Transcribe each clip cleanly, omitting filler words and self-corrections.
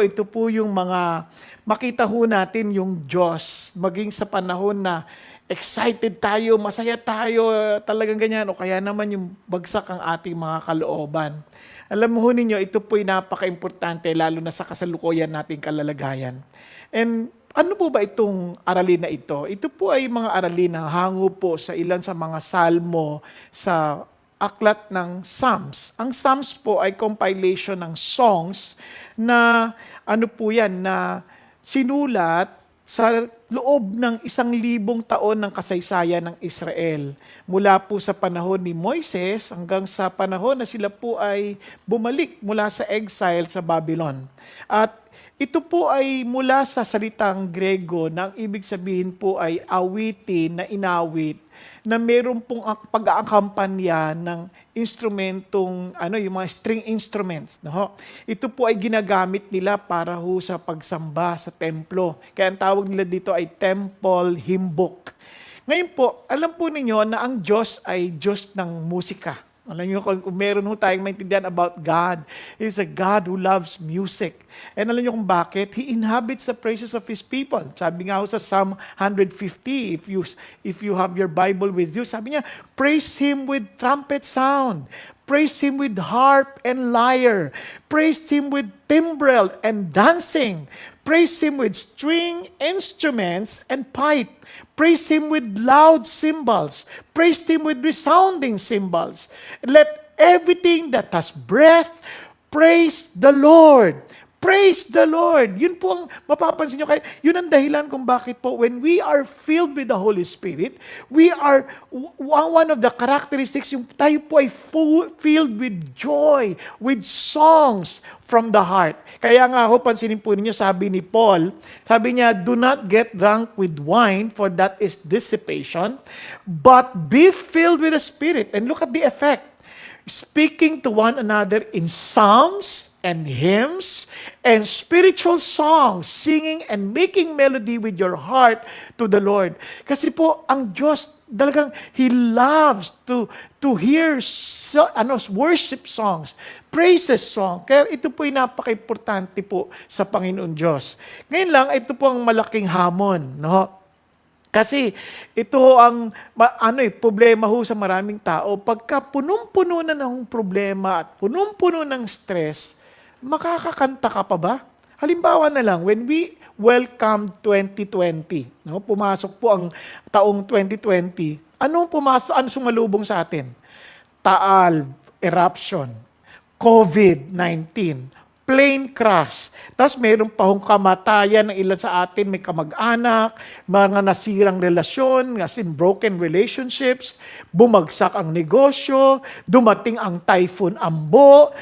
ito po yung mga makita ho natin yung Diyos, maging sa panahon na excited tayo, masaya tayo, talagang ganyan, o kaya naman yung bagsak ang ating mga kalooban. Alam mo ho ninyo, ito po'y napaka-importante, lalo na sa kasalukuyan nating kalalagayan. And ano po ba itong aralin na ito? Ito po ay mga aralin na hango po sa ilan sa mga salmo sa aklat ng Psalms. Ang Psalms po ay compilation ng songs na ano po yan, na sinulat sa loob ng 1,000 taon ng kasaysayan ng Israel. Mula po sa panahon ni Moises hanggang sa panahon na sila po ay bumalik mula sa exile sa Babylon. At ito po ay mula sa salitang Grego na ang ibig sabihin po ay awitin na inawit na meron pong pag-aakampanya ng instrumentong, yung mga string instruments. No? Ito po ay ginagamit nila para ho sa pagsamba sa templo. Kaya ang tawag nila dito ay temple hymn book. Ngayon po, alam po ninyo na ang Diyos ay Diyos ng musika. Alam niyo, kung meron ho tayong maintindihan about God, He is a God who loves music. And alam niyo kung bakit? He inhabits the praises of His people. Sabi nga ho sa Psalm 150, if you have your Bible with you, sabi niya, praise Him with trumpet sound. Praise Him with harp and lyre. Praise Him with timbrel and dancing. Praise Him with string instruments and pipe. Praise Him with loud cymbals. Praise Him with resounding cymbals. Let everything that has breath praise the Lord. Praise the Lord. Yun po ang mapapansin nyo. Yun ang dahilan kung bakit po when we are filled with the Holy Spirit, we are, one of the characteristics, yung tayo po ay filled with joy, with songs from the heart. Kaya nga ho, pansinin po ninyo, sabi ni Paul, sabi niya, do not get drunk with wine, for that is dissipation, but be filled with the Spirit. And look at the effect. Speaking to one another in psalms and hymns and spiritual songs, singing and making melody with your heart to the Lord. Kasi po, ang Diyos, talagang He loves to hear worship songs, praises song. Kaya ito po ay napaka-importante po sa Panginoon Diyos. Ngayon lang, ito po ang malaking hamon, no? Kasi ito ang problema ho sa maraming tao. Pagka punong-puno na ng problema at punong-puno ng stress, makakakanta ka pa ba? Halimbawa na lang, when we welcome 2020, no? Pumasok po ang taong 2020, ano sumalubong sa atin? Taal, eruption, COVID-19, plane crash. Tapos mayroon pa hong kamatayan ng ilan sa atin, may kamag-anak, mga nasirang relasyon, as in broken relationships, bumagsak ang negosyo, dumating ang Typhoon Ambo,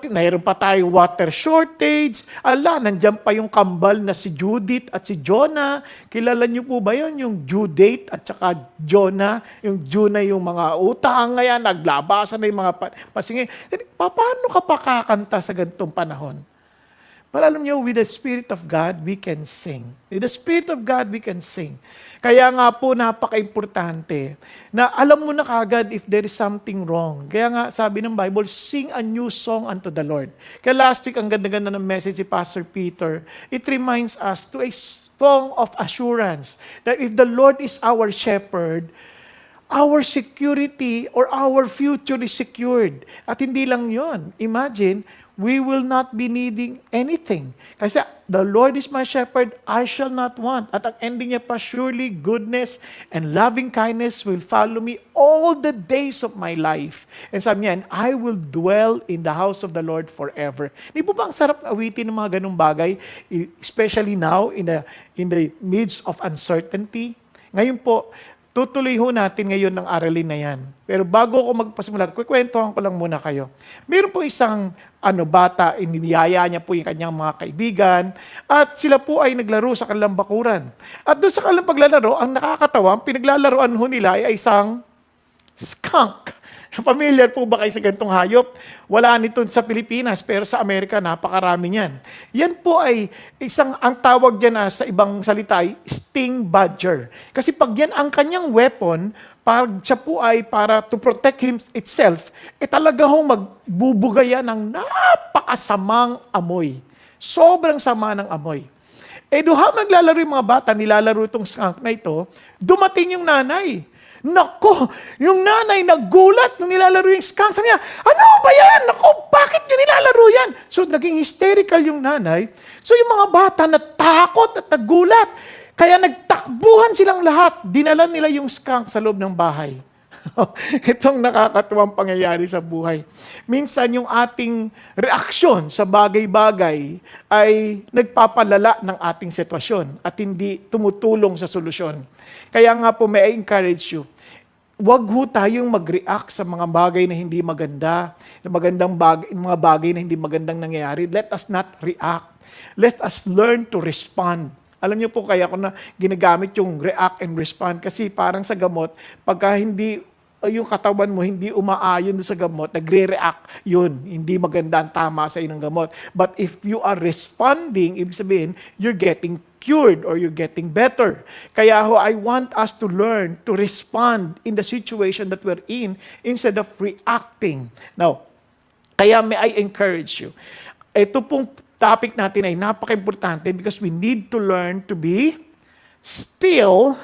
mayroon pa tayo water shortage, nandiyan pa yung kambal na si Judith at si Jonah. Kilala niyo po ba yun? Yung due date at saka Jonah, yung Jonah yung mga utang ngayon, naglabasan na yung mga pasingin. Paano ka pakakanta sa ganitong panahon? But alam niyo, with the Spirit of God, we can sing. With the Spirit of God, we can sing. Kaya nga po, napaka-importante na alam mo na kagad if there is something wrong. Kaya nga, sabi ng Bible, sing a new song unto the Lord. Kaya last week, ang ganda-ganda ng message si Pastor Peter, it reminds us to a song of assurance that if the Lord is our shepherd, our security or our future is secured. At hindi lang yon. Imagine, we will not be needing anything. Kasi the Lord is my shepherd, I shall not want. At ang ending niya pa, surely goodness and loving kindness will follow me all the days of my life. And sabi niya, and I will dwell in the house of the Lord forever. Di po ba ang sarap awitin ng mga ganung bagay, especially now in the midst of uncertainty? Ngayon po, tutuloy ho natin ngayon ng aralin na yan. Pero bago ako magpasimula, kukwentuhan ko lang muna kayo. Meron po isang bata, iniyaya niya po yung kanyang mga kaibigan, at sila po ay naglaro sa kanilang bakuran. At doon sa kanilang paglalaro, ang nakakatawa, ang pinaglalaroan ho nila ay isang skunk. Familiar po ba kayo sa ganitong hayop? Wala nito sa Pilipinas, pero sa Amerika, napakarami niyan. Yan po ay ang tawag dyan sa ibang salita ay sting badger. Kasi pag yan ang kanyang weapon, pag siya po ay para to protect itself, talaga hong magbubugaya ng napakasamang amoy. Sobrang sama ng amoy. Doon habang naglalaro yung mga bata, nilalaro itong skunk na ito, dumating yung nanay. Nako, yung nanay nagulat nung nilalaro yung skunk. Sabi niya, ano ba yan? Nako, bakit nyo nilalaro yan? So, naging hysterical yung nanay. So, yung mga bata natakot at nagulat. Kaya nagtakbuhan silang lahat. Dinala nila yung skunk sa loob ng bahay. Itong nakakatuwang pangyayari sa buhay. Minsan yung ating reaksyon sa bagay-bagay ay nagpapalala ng ating sitwasyon at hindi tumutulong sa solusyon. Kaya nga po may I encourage you, wag ho tayong mag-react sa mga bagay na hindi maganda, mga bagay na hindi magandang nangyayari. Let us not react. Let us learn to respond. Alam niyo po kaya ko na ginagamit yung react and respond kasi parang sa gamot, pagka hindi yung katawan mo hindi umaayon sa gamot, nagre-react yun. Hindi maganda ang tama sa inong gamot. But if you are responding, ibig sabihin, you're getting cured or you're getting better. Kaya ho, I want us to learn to respond in the situation that we're in instead of reacting. Now, kaya may I encourage you. Ito pong topic natin ay napaka-importante because we need to learn to be still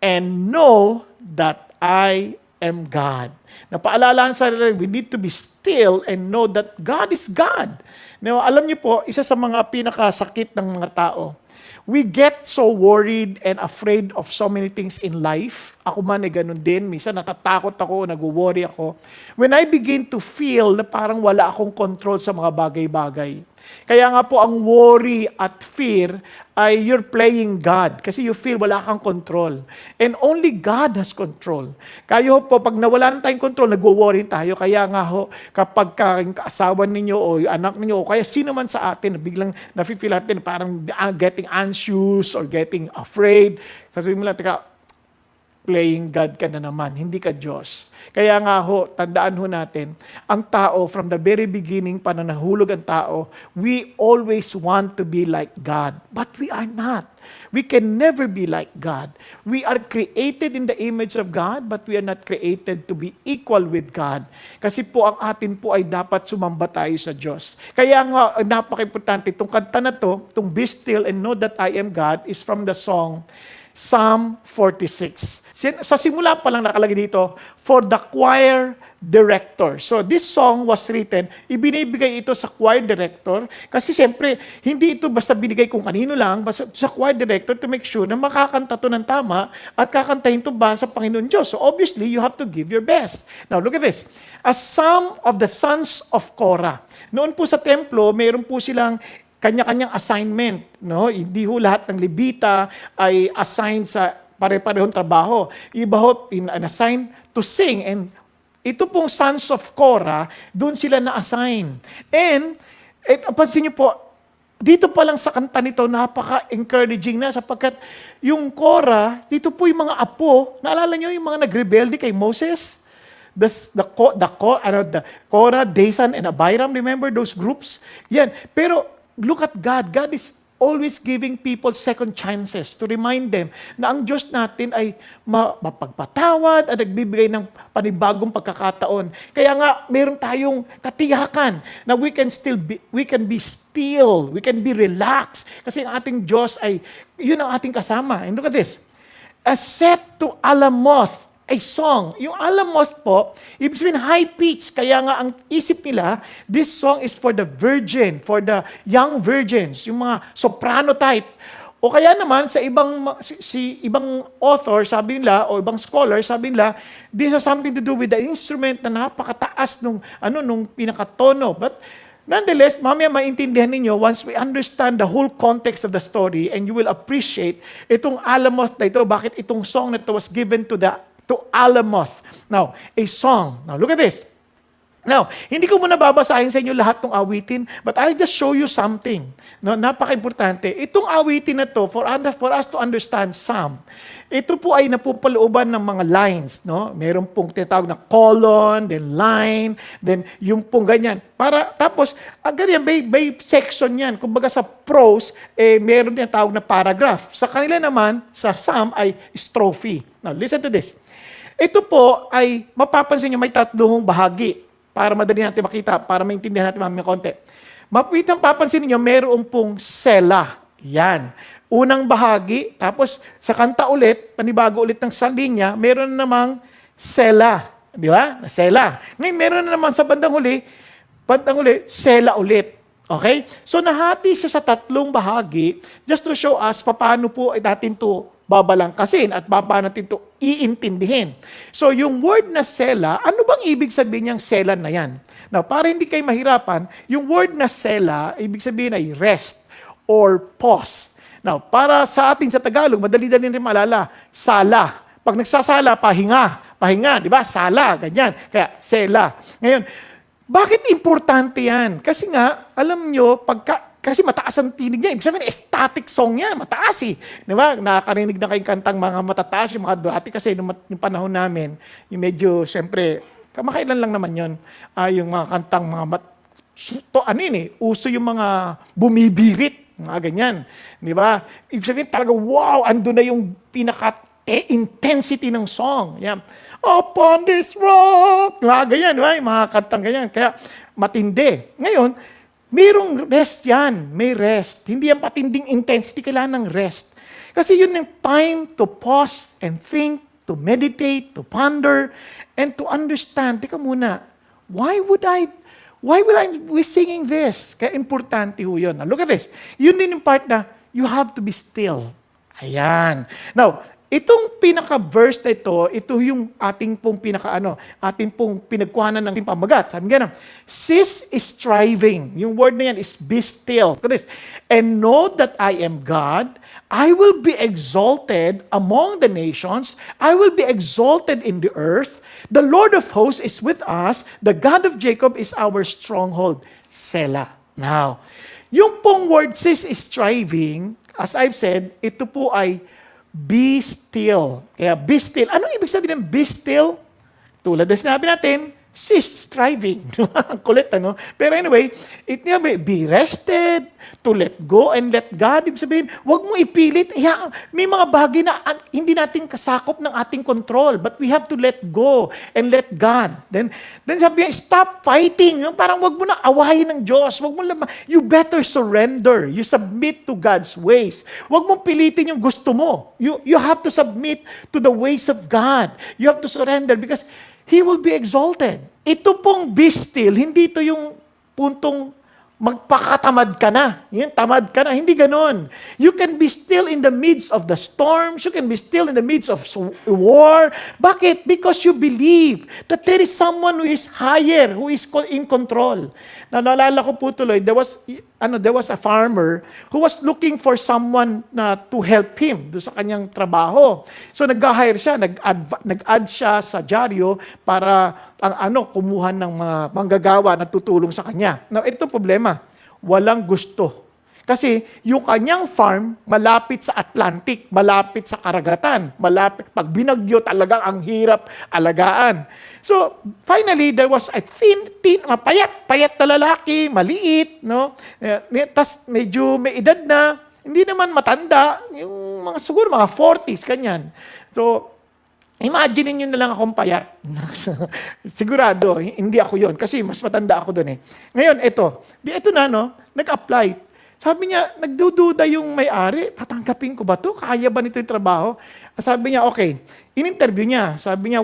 and know that I am God. Napaalala sa atin, we need to be still and know that God is God. Now, alam niyo po, isa sa mga pinakasakit ng mga tao, we get so worried and afraid of so many things in life. Ako man ay ganun din. Minsan natatakot ako, nag-worry ako. When I begin to feel na parang wala akong control sa mga bagay-bagay. Kaya nga po ang worry at fear ay you're playing God kasi you feel wala kang control. And only God has control. Kayo po, pag nawala na tayong control, nag-worry tayo. Kaya nga ho, kapag kaasawa ninyo o anak ninyo o kaya sino man sa atin, biglang nafe-feel natin parang getting anxious or getting afraid. Sasabihin mo lang, teka, playing God ka na naman, hindi ka Diyos. Kaya nga ho, tandaan ho natin, ang tao, from the very beginning, pa na nahulog ang tao, we always want to be like God. But we are not. We can never be like God. We are created in the image of God, but we are not created to be equal with God. Kasi po, ang atin po ay dapat sumamba tayo sa Diyos. Kaya nga, napaka-importante, itong kanta na to, itong Be Still and Know That I Am God, is from the song Psalm 46. Sa simula pa lang nakalagay dito, for the choir director. So this song was written, ibinibigay ito sa choir director kasi siyempre, hindi ito basta binigay kung kanino lang, basta sa choir director to make sure na makakanta to ng tama at kakantahin to ba sa Panginoon Diyos. So obviously, you have to give your best. Now look at this. A psalm of the sons of Korah. Noon po sa templo, mayroon po silang kanya-kanyang assignment, no? Hindi ho lahat ng Levita ay assigned sa pare-parehong trabaho. Iba ho assign to sing, and ito pong sons of Korah, doon sila na-assign. And pansin niyo po, dito pa lang sa kanta nito, napaka-encouraging na sapagkat yung Korah, dito po yung mga apo, naalala niyo yung mga nagrebelde kay Moses? The Korah, Dathan, and Abiram, remember those groups? Yan. Pero look at God. God is always giving people second chances to remind them na ang Diyos natin ay mapagpatawad at nagbibigay ng panibagong pagkakataon. Kaya nga, meron tayong katiyakan na we can be still, we can be relaxed. Kasi ang ating Diyos ay, yun ang ating kasama. And look at this. A set to Alamoth, a song. Yung Alamoth po, ibig sabihin high pitch. Kaya nga ang isip nila, this song is for the virgin, for the young virgins, yung mga soprano type. O kaya naman sa ibang ibang author, sabi nila, o ibang scholar, sabi nila, this has something to do with the instrument na napakataas nung pinakatono. But nonetheless, mamaya maintindihan ninyo once we understand the whole context of the story and you will appreciate itong Alamoth na ito, bakit itong song na ito was given to Alamoth. Now, a song. Now, look at this. Now, hindi ko muna babasahin sa inyo lahat ng awitin, but I'll just show you something. No, napaka-importante. Itong awitin na to, for us to understand Psalm, ito po ay napupalooban ng mga lines. No? Meron pong tinatawag na colon, then line, then yung pong ganyan. Tapos, ganyan, may section yan. Kumbaga sa prose, meron tinatawag na paragraph. Sa kanila naman, sa Psalm ay strophe. Now, listen to this. Ito po ay, mapapansin nyo, may tatlong bahagi para madali natin makita, para maintindihan natin mamaya konti. Mapitang papansin niyo, meron pong sela. Yan. Unang bahagi, tapos sa kanta ulit, panibago ulit ng sa linya, meron namang sela. Di ba? Sela. Ngayon, meron na naman sa bandang huli, sela ulit. Okay? So, nahati siya sa tatlong bahagi just to show us paano po natin to babalangkasin at paano natin to iintindihin. So, yung word na sela, ano bang ibig sabihin niyang sela na yan? Now, para hindi kayo mahirapan, yung word na sela, ibig sabihin ay rest or pause. Now, para sa atin sa Tagalog, madali-dali rin maalala, sala. Pag nagsasala, pahinga, di ba? Sala, ganyan. Kaya, sela. Ngayon, bakit importante yan? Kasi nga, alam nyo, kasi mataas ang tinig niya. Ibig sabihin, ecstatic song yan. Mataas eh. Di ba? Nakakarinig na kayong kantang mga matataas, yung mga dati kasi yung panahon namin, yung medyo, siyempre, kamakailan lang naman yun, yung mga kantang uso yung mga bumibirit. Mga ganyan. Di ba? Ibig sabihin talaga, wow, ando na yung pinaka-intensity ng song. Yan. Upon this rock. Mga ganyan, di ba? Yung mga kantang ganyan. Kaya matindi. Ngayon, mayroong rest yan. May rest. Hindi yan patinding intensity. Kailangan ng rest. Kasi yun yung time to pause and think, to meditate, to ponder, and to understand. Teka muna, why will I be singing this? Kaya importante ho yun. Now, look at this. Yun din yung part na you have to be still. Ayan. Now, itong pinaka-verse na ito yung ating pong ating pong pinagkuhanan ng pamagat. Sabi nga, cease striving. Yung word na yan is be still. Look at this. And know that I am God. I will be exalted among the nations. I will be exalted in the earth. The Lord of hosts is with us. The God of Jacob is our stronghold. Selah. Now, yung pong word cease striving, as I've said, ito po ay be still. Kaya be still. Anong ibig sabihin ng be still? Tulad na sinabi natin, cease striving. Ang kulit, ano? Pero anyway, be rested, to let go and let God. Ibig sabihin, huwag mo ipilit. May mga bagay na hindi natin kasakop ng ating control, but we have to let go and let God. Then sabi niya, stop fighting. Parang huwag mo na awayin ng Diyos. You better surrender. You submit to God's ways. Huwag mong pilitin yung gusto mo. You have to submit to the ways of God. You have to surrender because He will be exalted. Ito pong be still, hindi ito yung puntong magpakatamad ka na. Yan, tamad ka na. Hindi ganon. You can be still in the midst of the storms. You can be still in the midst of war. Bakit? Because you believe that there is someone who is higher, who is in control. Now, naalala ko po tuloy, there was a farmer who was looking for someone to help him do sa kanyang trabaho. So, nag-hire siya, nag-add siya sa dyaryo para kumuha ng mga manggagawa na tutulong sa kanya. Now, ito problema. Walang gusto. Kasi yung kanyang farm, malapit sa Atlantic, malapit sa karagatan, pag binagyo talagang ang hirap alagaan. So, finally, there was a payat na lalaki, maliit, no? Tas medyo may edad na, hindi naman matanda, yung siguro mga 40s, kanyan. So, imagine nyo na lang akong payat. Sigurado, hindi ako yon kasi mas matanda ako doon eh. Ngayon, ito na, nag-apply. Sabi niya, nagdududa yung may-ari, tatanggapin ko ba to? Kaya ba nito yung trabaho? Sabi niya, okay. In-interview niya, sabi niya,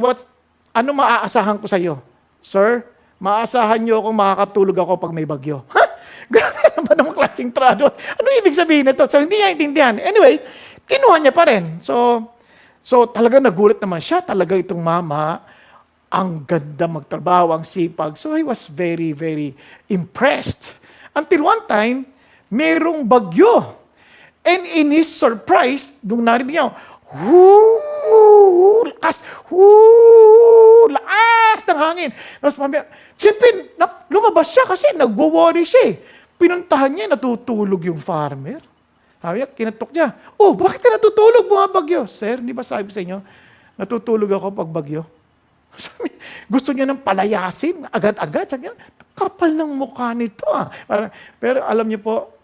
ano maaasahan ko sa iyo? Sir, maaasahan niyo akong makakatulog ako pag may bagyo. Ha? Grabe naman ang klaseng trado. Ano ibig sabihin nito? So, hindi niya intindihan. Anyway, kinuha niya pa rin. So talaga nagulat naman siya. Talaga itong mama, ang ganda magtrabaho, ang sipag. So he was very, very impressed. Until one time, merong bagyo. And in his surprise, nung narinig niya, lakas ng hangin. Tapos siyempre, lumabas siya kasi nagwo-worry siya eh. Pinuntahan niya, natutulog yung farmer. Sabi niya, kinatok niya, bakit ka natutulog mga bagyo? Sir, di ba sabi sa inyo, natutulog ako pag bagyo? Sabi, gusto niya nang palayasin, agad-agad. Sabi niya, kapal ng mukha nito. Pero alam niyo po,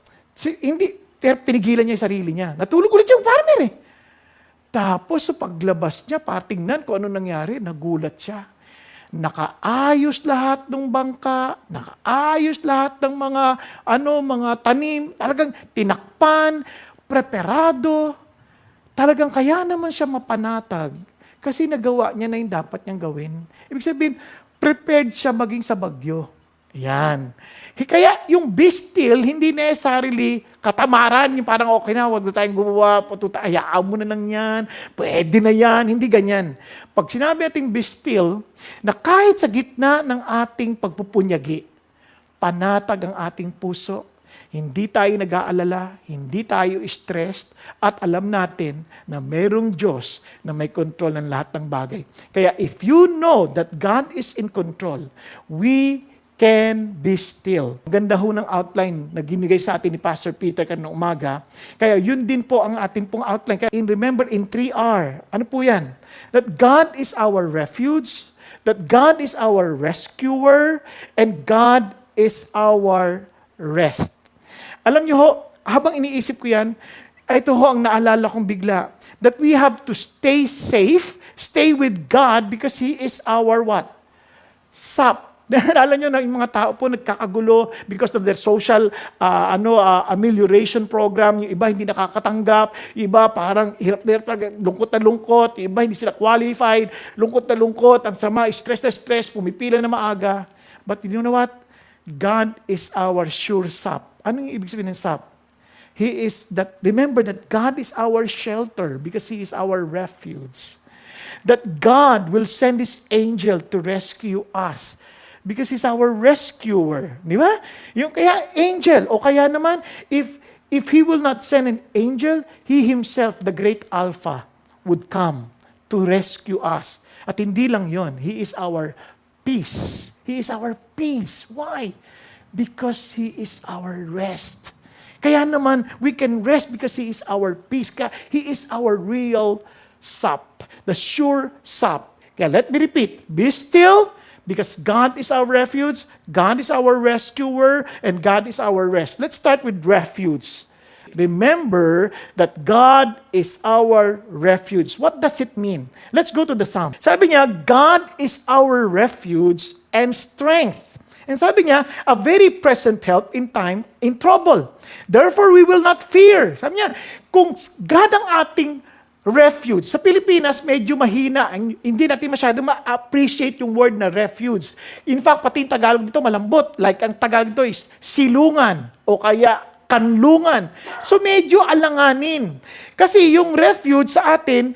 pinigilan niya yung sarili niya. Natulog ulit yung farmer eh. Tapos sa paglabas niya, patingnan kung ano nangyari, nagulat siya. nakaayos lahat ng bangka, nakaayos lahat ng mga tanim, talagang tinakpan, preparado. Talagang kaya naman siya mapanatag kasi nagawa niya na yung dapat niyang gawin. Ibig sabihin, prepared siya maging sa bagyo. Yan. Kaya yung be still, hindi necessarily katamaran, yung parang okay na, wag na tayong gumawa, hayaan mo na lang yan, pwede na yan, hindi ganyan. Pag sinabi natin be still, na kahit sa gitna ng ating pagpupunyagi, panatag ang ating puso, hindi tayo nag-aalala, hindi tayo stressed, at alam natin na merong Diyos na may control ng lahat ng bagay. Kaya if you know that God is in control, we can be still. Ganda ho ng outline na ginigay sa atin ni Pastor Peter kanina umaga. Kaya yun din po ang ating pong outline. Kaya remember in 3R, ano po yan? That God is our refuge, that God is our rescuer, and God is our rest. Alam niyo ho, habang iniisip ko yan, ito ho ang naalala kong bigla. That we have to stay safe, stay with God because He is our what? SAP. Alam nyo na yung mga tao po nagkakagulo because of their social amelioration program. Yung iba hindi nakakatanggap, yung iba parang hirap na hirap, lungkot na lungkot, yung iba hindi sila qualified, lungkot na lungkot, ang sama, stress na stress, pumipila na maaga. But you know what? God is our sure SAP. Anong ibig sabihin ng SAP? Remember that God is our shelter because He is our refuge. That God will send His angel to rescue us because He's our rescuer. Di ba? Yung kaya angel, o kaya naman, if He will not send an angel, He Himself, the great Alpha, would come to rescue us. At hindi lang yon, He is our peace. He is our peace. Why? Because He is our rest. Kaya naman, we can rest because He is our peace. He is our real SAP, the sure SAP. Kaya let me repeat, be still, because God is our refuge, God is our rescuer, and God is our rest. Let's start with refuge. Remember that God is our refuge. What does it mean? Let's go to the Psalm. Sabi niya, God is our refuge and strength. And sabi niya, a very present help in time in trouble. Therefore, we will not fear. Sabi niya, kung God ang ating refuge. Sa Pilipinas, medyo mahina. Hindi natin masyado ma-appreciate yung word na refuge. In fact, pati yung Tagalog dito malambot. Like, ang Tagalog dito is silungan o kaya kanlungan. So, medyo alanganin. Kasi yung refuge sa atin,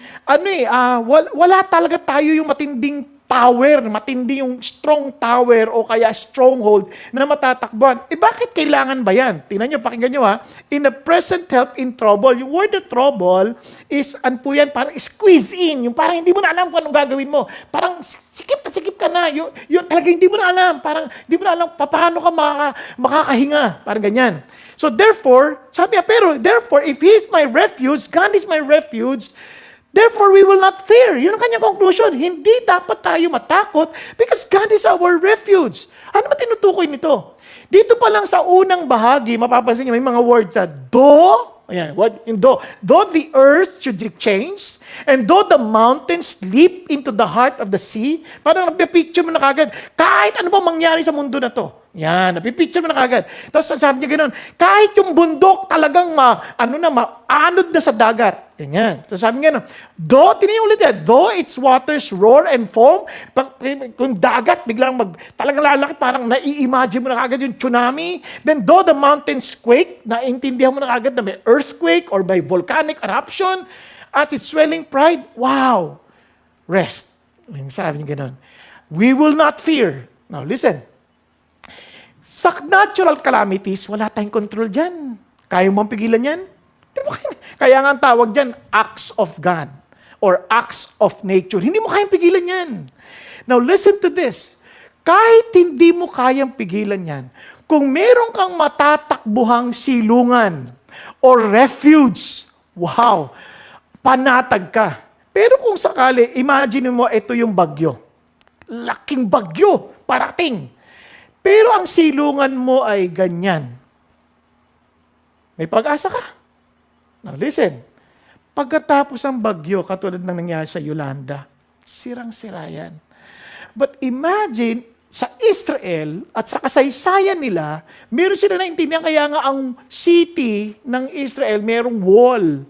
wala talaga tayo yung matinding tower, matindi yung strong tower o kaya stronghold na matatakbuhan. Bakit kailangan ba yan? Tingnan nyo, pakinggan nyo ha. In the present help in trouble, yung word na trouble is, parang squeeze in. Yung parang hindi mo na alam kung anong gagawin mo. Parang sikip ka na. Yung talaga hindi mo na alam. Parang hindi mo na alam paano ka makakahinga. Parang ganyan. So therefore, sabi niya, therefore, if He is my refuge, God is my refuge, therefore, we will not fear. Yun ang kanyang conclusion. Hindi dapat tayo matakot because God is our refuge. Ano ba tinutukoy nito? Dito pa lang sa unang bahagi, mapapansin niyo may mga words na though the earth should change, and though the mountains leap into the heart of the sea, parang napipicture mo na kagad, kahit ano pa mangyari sa mundo na to. Yan, napipicture mo na kagad. Tapos sabi niya gano'n, kahit yung bundok talagang maanod na sa dagat. Ganyan. So sabi niya, though its waters roar and foam, kung dagat biglang talagang lalaki, parang nai-imagine mo na kagad yung tsunami. Then though the mountains quake, naintindihan mo na kagad na may earthquake or may volcanic eruption, at its swelling pride, wow, rest. Sabi niya gano'n. We will not fear. Now listen, sa natural calamities, wala tayong control dyan. Kaya mo pigilan yan? Kaya nga ang tawag dyan, acts of God or acts of nature. Hindi mo kayang pigilan yan. Now listen to this. Kahit hindi mo kayang pigilan yan, kung meron kang matatakbuhang silungan or refuge, wow, panatag ka. Pero kung sakali, imagine mo ito yung bagyo. Laking bagyo, parating. Pero ang silungan mo ay ganyan. May pag-asa ka. Now listen, pagkatapos ng bagyo, katulad ng nangyari sa Yolanda, sirang-sira yan. But imagine, sa Israel at sa kasaysayan nila, meron sila naintindihan kaya nga ang city ng Israel merong wall.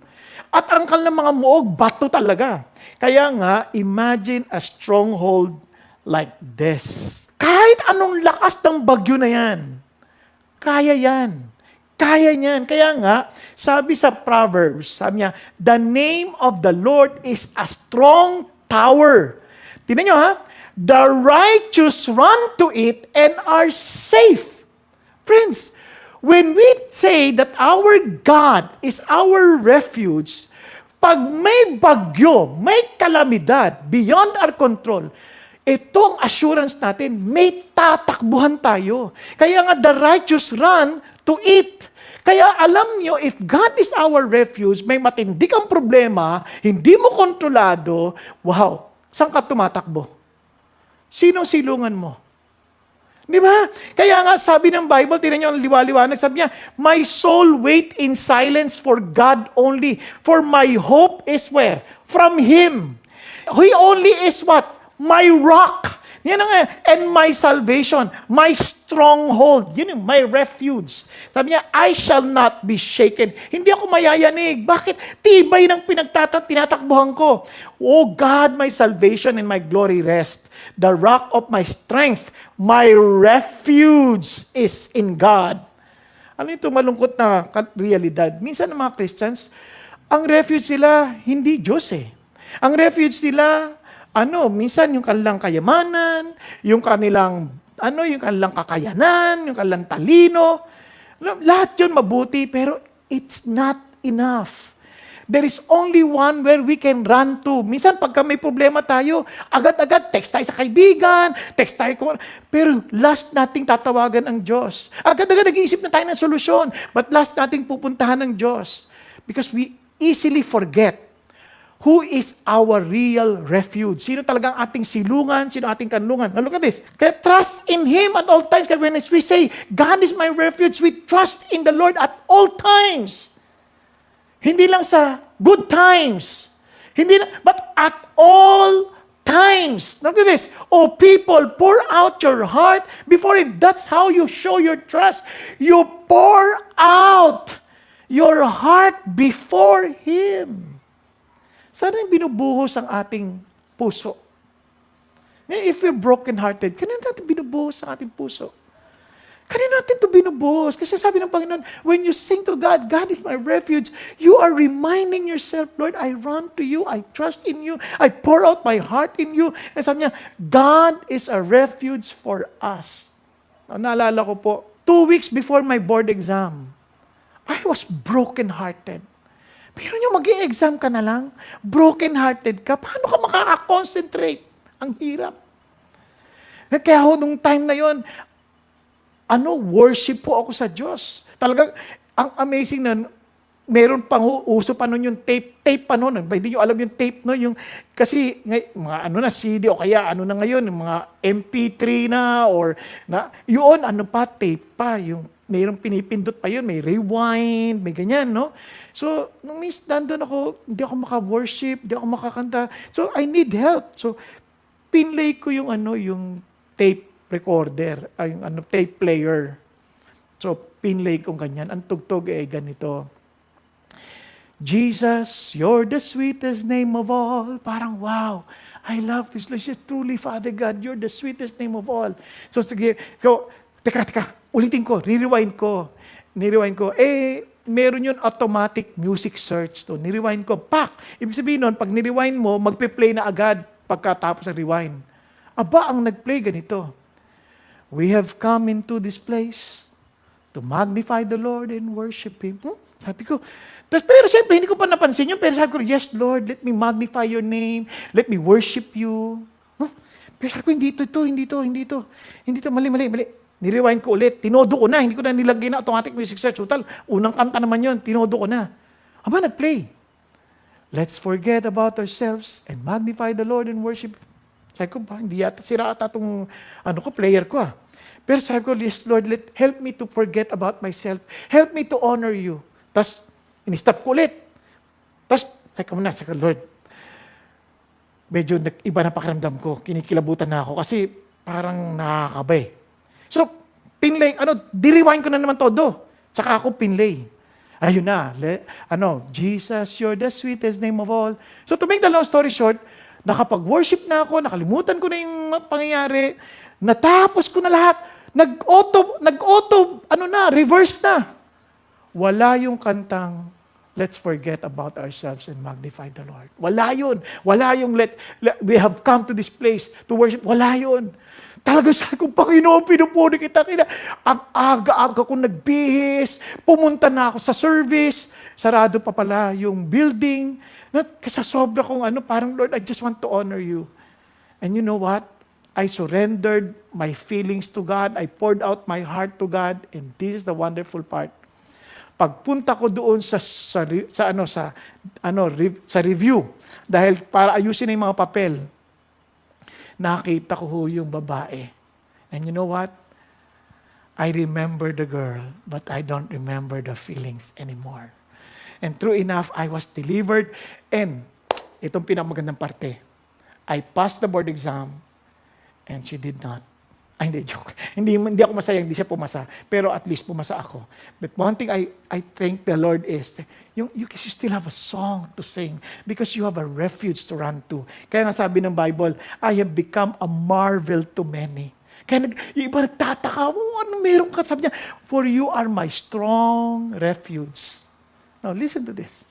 At ang kanilang mga muog, bato talaga. Kaya nga, imagine a stronghold like this. Kahit anong lakas ng bagyo na yan, kaya yan. Kaya niyan. Kaya nga, sabi sa Proverbs, sabi niya, the name of the Lord is a strong tower. Tingnan nyo ha, the righteous run to it and are safe. Friends, when we say that our God is our refuge, pag may bagyo, may kalamidad beyond our control, itong assurance natin, may tatakbuhan tayo. Kaya nga the righteous run to it. Kaya alam nyo, if God is our refuge, may matindi kang problema, hindi mo kontrolado, wow, saan ka tumatakbo? Sinong silungan mo? Di ba? Kaya nga sabi ng Bible, tinan nyo ang liwaliwanag, sabi niya, my soul wait in silence for God only, for my hope is where? From Him. He only is what? My rock. Yan ang, and my salvation, my stronghold. Yun yung my refuge. Sabi niya, I shall not be shaken. Hindi ako mayayanig. Bakit? Tibay ng tinatakbuhan ko. Oh God, my salvation and my glory rest. The rock of my strength, my refuge is in God. Ano ito malungkot na realidad? Minsan ng mga Christians, ang refuge nila, hindi Diyos eh. Ang refuge nila, minsan yung kanilang kayamanan, yung kanilang kakayanan, yung kanilang talino. Lahat yun mabuti, pero it's not enough. There is only one where we can run to. Minsan pagka may problema tayo, agad-agad text tayo sa kaibigan, text tayo pero last nating tatawagan ang Diyos. Agad-agad nag-iisip na tayo ng solusyon, but last nating pupuntahan ng Diyos. Because we easily forget who is our real refuge? Sino talagang ating silungan? Sino ating kanlungan? Now look at this. Kaya trust in Him at all times. Kaya when we say, God is my refuge, we trust in the Lord at all times. Hindi lang sa good times. But at all times. Look at this. Oh people, pour out your heart before Him. That's how you show your trust. You pour out your heart before Him. Sana yung binubuhos ang ating puso. If we're broken-hearted, kanina natin binubuhos ang ating puso. Kanina natin ito binubuhos. Kasi sabi ng Panginoon, when you sing to God, God is my refuge, you are reminding yourself, Lord, I run to you, I trust in you, I pour out my heart in you. And sabi niya, God is a refuge for us. Naalala ko po, 2 weeks before my board exam, I was broken-hearted. Pero yung mag-i-exam ka na lang, broken-hearted ka, paano ka makaka-concentrate? Ang hirap. Kaya nung time na yon, worship po ako sa Diyos. Talagang, ang amazing na, meron pang uso pa nun yung tape pa nun. Hindi nyo alam yung tape no, kasi mga CD o kaya na ngayon, yung mga MP3 na, or yun, tape pa, yung mayroong pinipindot pa yun, may rewind, may ganyan, no? So, nung nandun ako, hindi ako maka-worship, hindi ako makakanta. So, I need help. So, pinlay ko yung tape recorder, yung tape player. So, pinlay kong ganyan. Ang tugtog ganito. Jesus, you're the sweetest name of all. Parang, wow, I love this. Truly, Father God, you're the sweetest name of all. So, sige, teka, ulitin ko, nirewind ko. Meron yun automatic music search to. Nirewind ko, pak! Ibig sabihin nun, pag nirewind mo, magpe-play na agad pagkatapos ng rewind. Aba, ang nag-play ganito. We have come into this place to magnify the Lord and worship Him. Sabi ko, pero siyempre, hindi ko pa napansin yun. Pero sabi ko, yes, Lord, let me magnify your name. Let me worship you. Pero sabi ko, hindi to, mali. Nirewind ko ulit, tinodo ko na, hindi ko na nilagay na automatic music search. Total, unang kanta naman yun, tinodo ko na. Aba, nag-play. Let's forget about ourselves and magnify the Lord and worship. Sabi ko, hindi yata, sira ata itong, player ko Pero sabi ko, yes Lord, help me to forget about myself. Help me to honor you. Tapos, in-stop ko ulit. Tapos, sabi ko muna, Lord, medyo iba na pakiramdam ko. Kinikilabutan na ako kasi parang nakakabay. So, pinlay, di-rewind ko na naman todo. Tsaka ako pinlay. Ayun na, Jesus, you're the sweetest name of all. So to make the long story short, nakapag-worship na ako, nakalimutan ko na yung pangyayari, natapos ko na lahat, reverse na. Wala yung kantang, let's forget about ourselves and magnify the Lord. Wala yun. Wala yung we have come to this place to worship. Wala yun. Talaga sa kong Panginoon, pinupuri kita. Ang aga-aga kong nagbihis, pumunta na ako sa service, sarado pa pala yung building. Kasi sobra kong parang, Lord, I just want to honor you. And you know what? I surrendered my feelings to God. I poured out my heart to God. And this is the wonderful part. Pagpunta ko doon sa review, dahil para ayusin na yung mga papel, nakita ko yung babae. And you know what? I remember the girl, but I don't remember the feelings anymore. And true enough, I was delivered. And itong pinakamagandang parte, I passed the board exam, and she did not. Ay, hindi, joke. Hindi ako masaya, hindi siya pumasa. Pero at least pumasa ako. But one thing I thank the Lord is, you still have a song to sing because you have a refuge to run to. Kaya nga sabi ng Bible, I have become a marvel to many. Kaya yung iba nagtataka, ano meron ka? Sabi niya, for you are my strong refuge. Now, listen to this.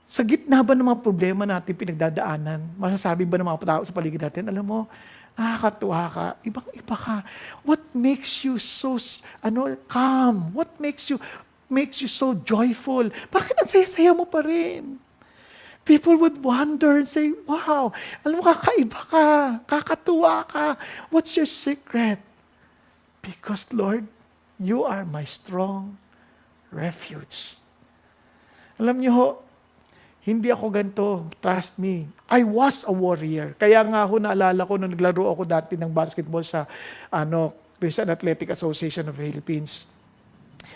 Sa gitna ba ng mga problema natin pinagdadaanan, masasabi ba ng mga tao sa paligid natin, alam mo, nakakatuwa ka, ibang-iba ka. What makes you so calm? What makes you so joyful? Bakit ang saya-saya mo pa rin? People would wonder and say, wow, alam mo, kakaiba ka, kakatuwa ka. What's your secret? Because, Lord, you are my strong refuge. Alam niyo ho, hindi ako ganito. Trust me. I was a warrior. Kaya nga ho, naalala ko nung naglaro ako dati ng basketball sa Christian Athletic Association of the Philippines.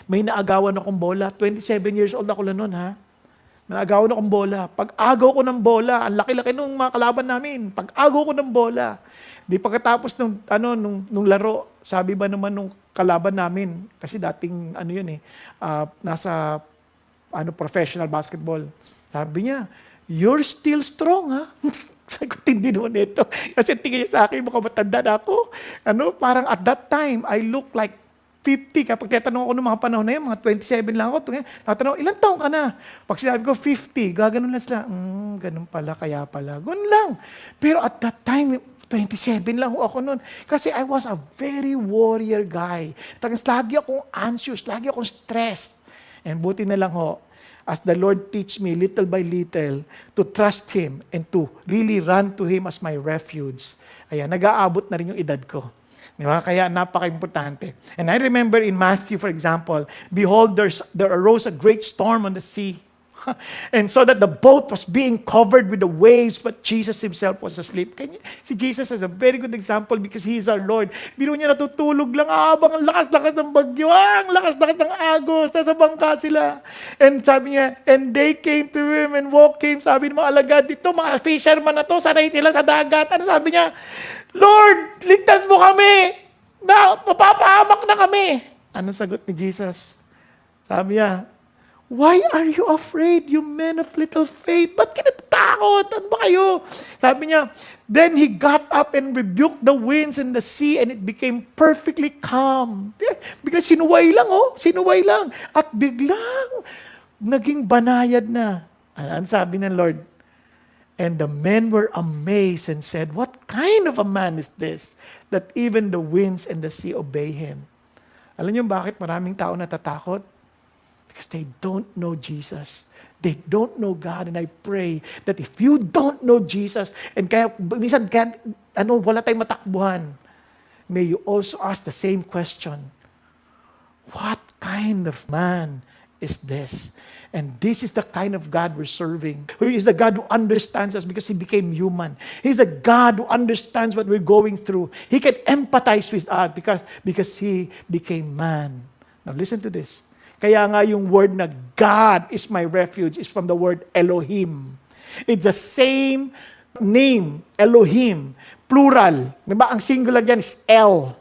May naagawan akong bola. 27 years old ako lang noon, ha? Naagawan akong bola. Pag-agaw ko ng bola, ang laki-laki nung mga kalaban namin. Pag-agaw ko ng bola. Di pagkatapos nung laro, sabi ba naman nung kalaban namin, kasi dating nasa professional basketball. Sabi niya, you're still strong, ha? Sabi ko, tindi naman ito. Kasi tingin niya sa akin, mukhang matanda na ako. Parang at that time, I look like 50. Kapag tinatanong ako ng mga panahon na yun, mga 27 lang ako. Tatanong, ilang taong ka na? Pag sinabi ko, 50. Gaganon lang sila. Ganun pala, kaya pala. Ganun lang. Pero at that time, 27 lang ako noon. Kasi I was a very warrior guy. Tapos lagi akong anxious, lagi akong stressed. And buti na lang ho, as the Lord teach me little by little to trust Him and to really run to Him as my refuge. Ayan, nag-aabot na rin yung edad ko. Di ba? Kaya napaka-importante. And I remember in Matthew, for example, behold, there arose a great storm on the sea. And so that the boat was being covered with the waves, but Jesus Himself was asleep. Si Jesus is a very good example because He is our Lord. Biro niya natutulog lang habang ang lakas-lakas ng bagyo, ang lakas-lakas ng agos, nasa bangka sila. And sabi niya, and they came to Him and walked Him. Sabi ng mga alagad, dito mga fisherman na to, sanay sila sa dagat. Ano sabi niya? Lord, ligtas mo kami! Mapapahamak na kami! Anong sagot ni Jesus? Sabi niya, why are you afraid, you men of little faith? Ba't kinatatakot? Ano ba kayo? Sabi niya, then He got up and rebuked the winds and the sea and it became perfectly calm. Because sinuway lang. At biglang, naging banayad na. Ano sabi ng Lord? And the men were amazed and said, what kind of a man is this, that even the winds and the sea obey Him? Alam niyo bakit maraming tao natatakot? Because they don't know Jesus. They don't know God. And I pray that if you don't know Jesus, and kaya minsan wala tayong matakbuhan, may you also ask the same question. What kind of man is this? And this is the kind of God we're serving. Who is the God who understands us because He became human. He's a God who understands what we're going through. He can empathize with us because He became man. Now listen to this. Kaya nga yung word na God is my refuge is from the word Elohim. It's the same name, Elohim, plural. Diba? Ang singular dyan is El.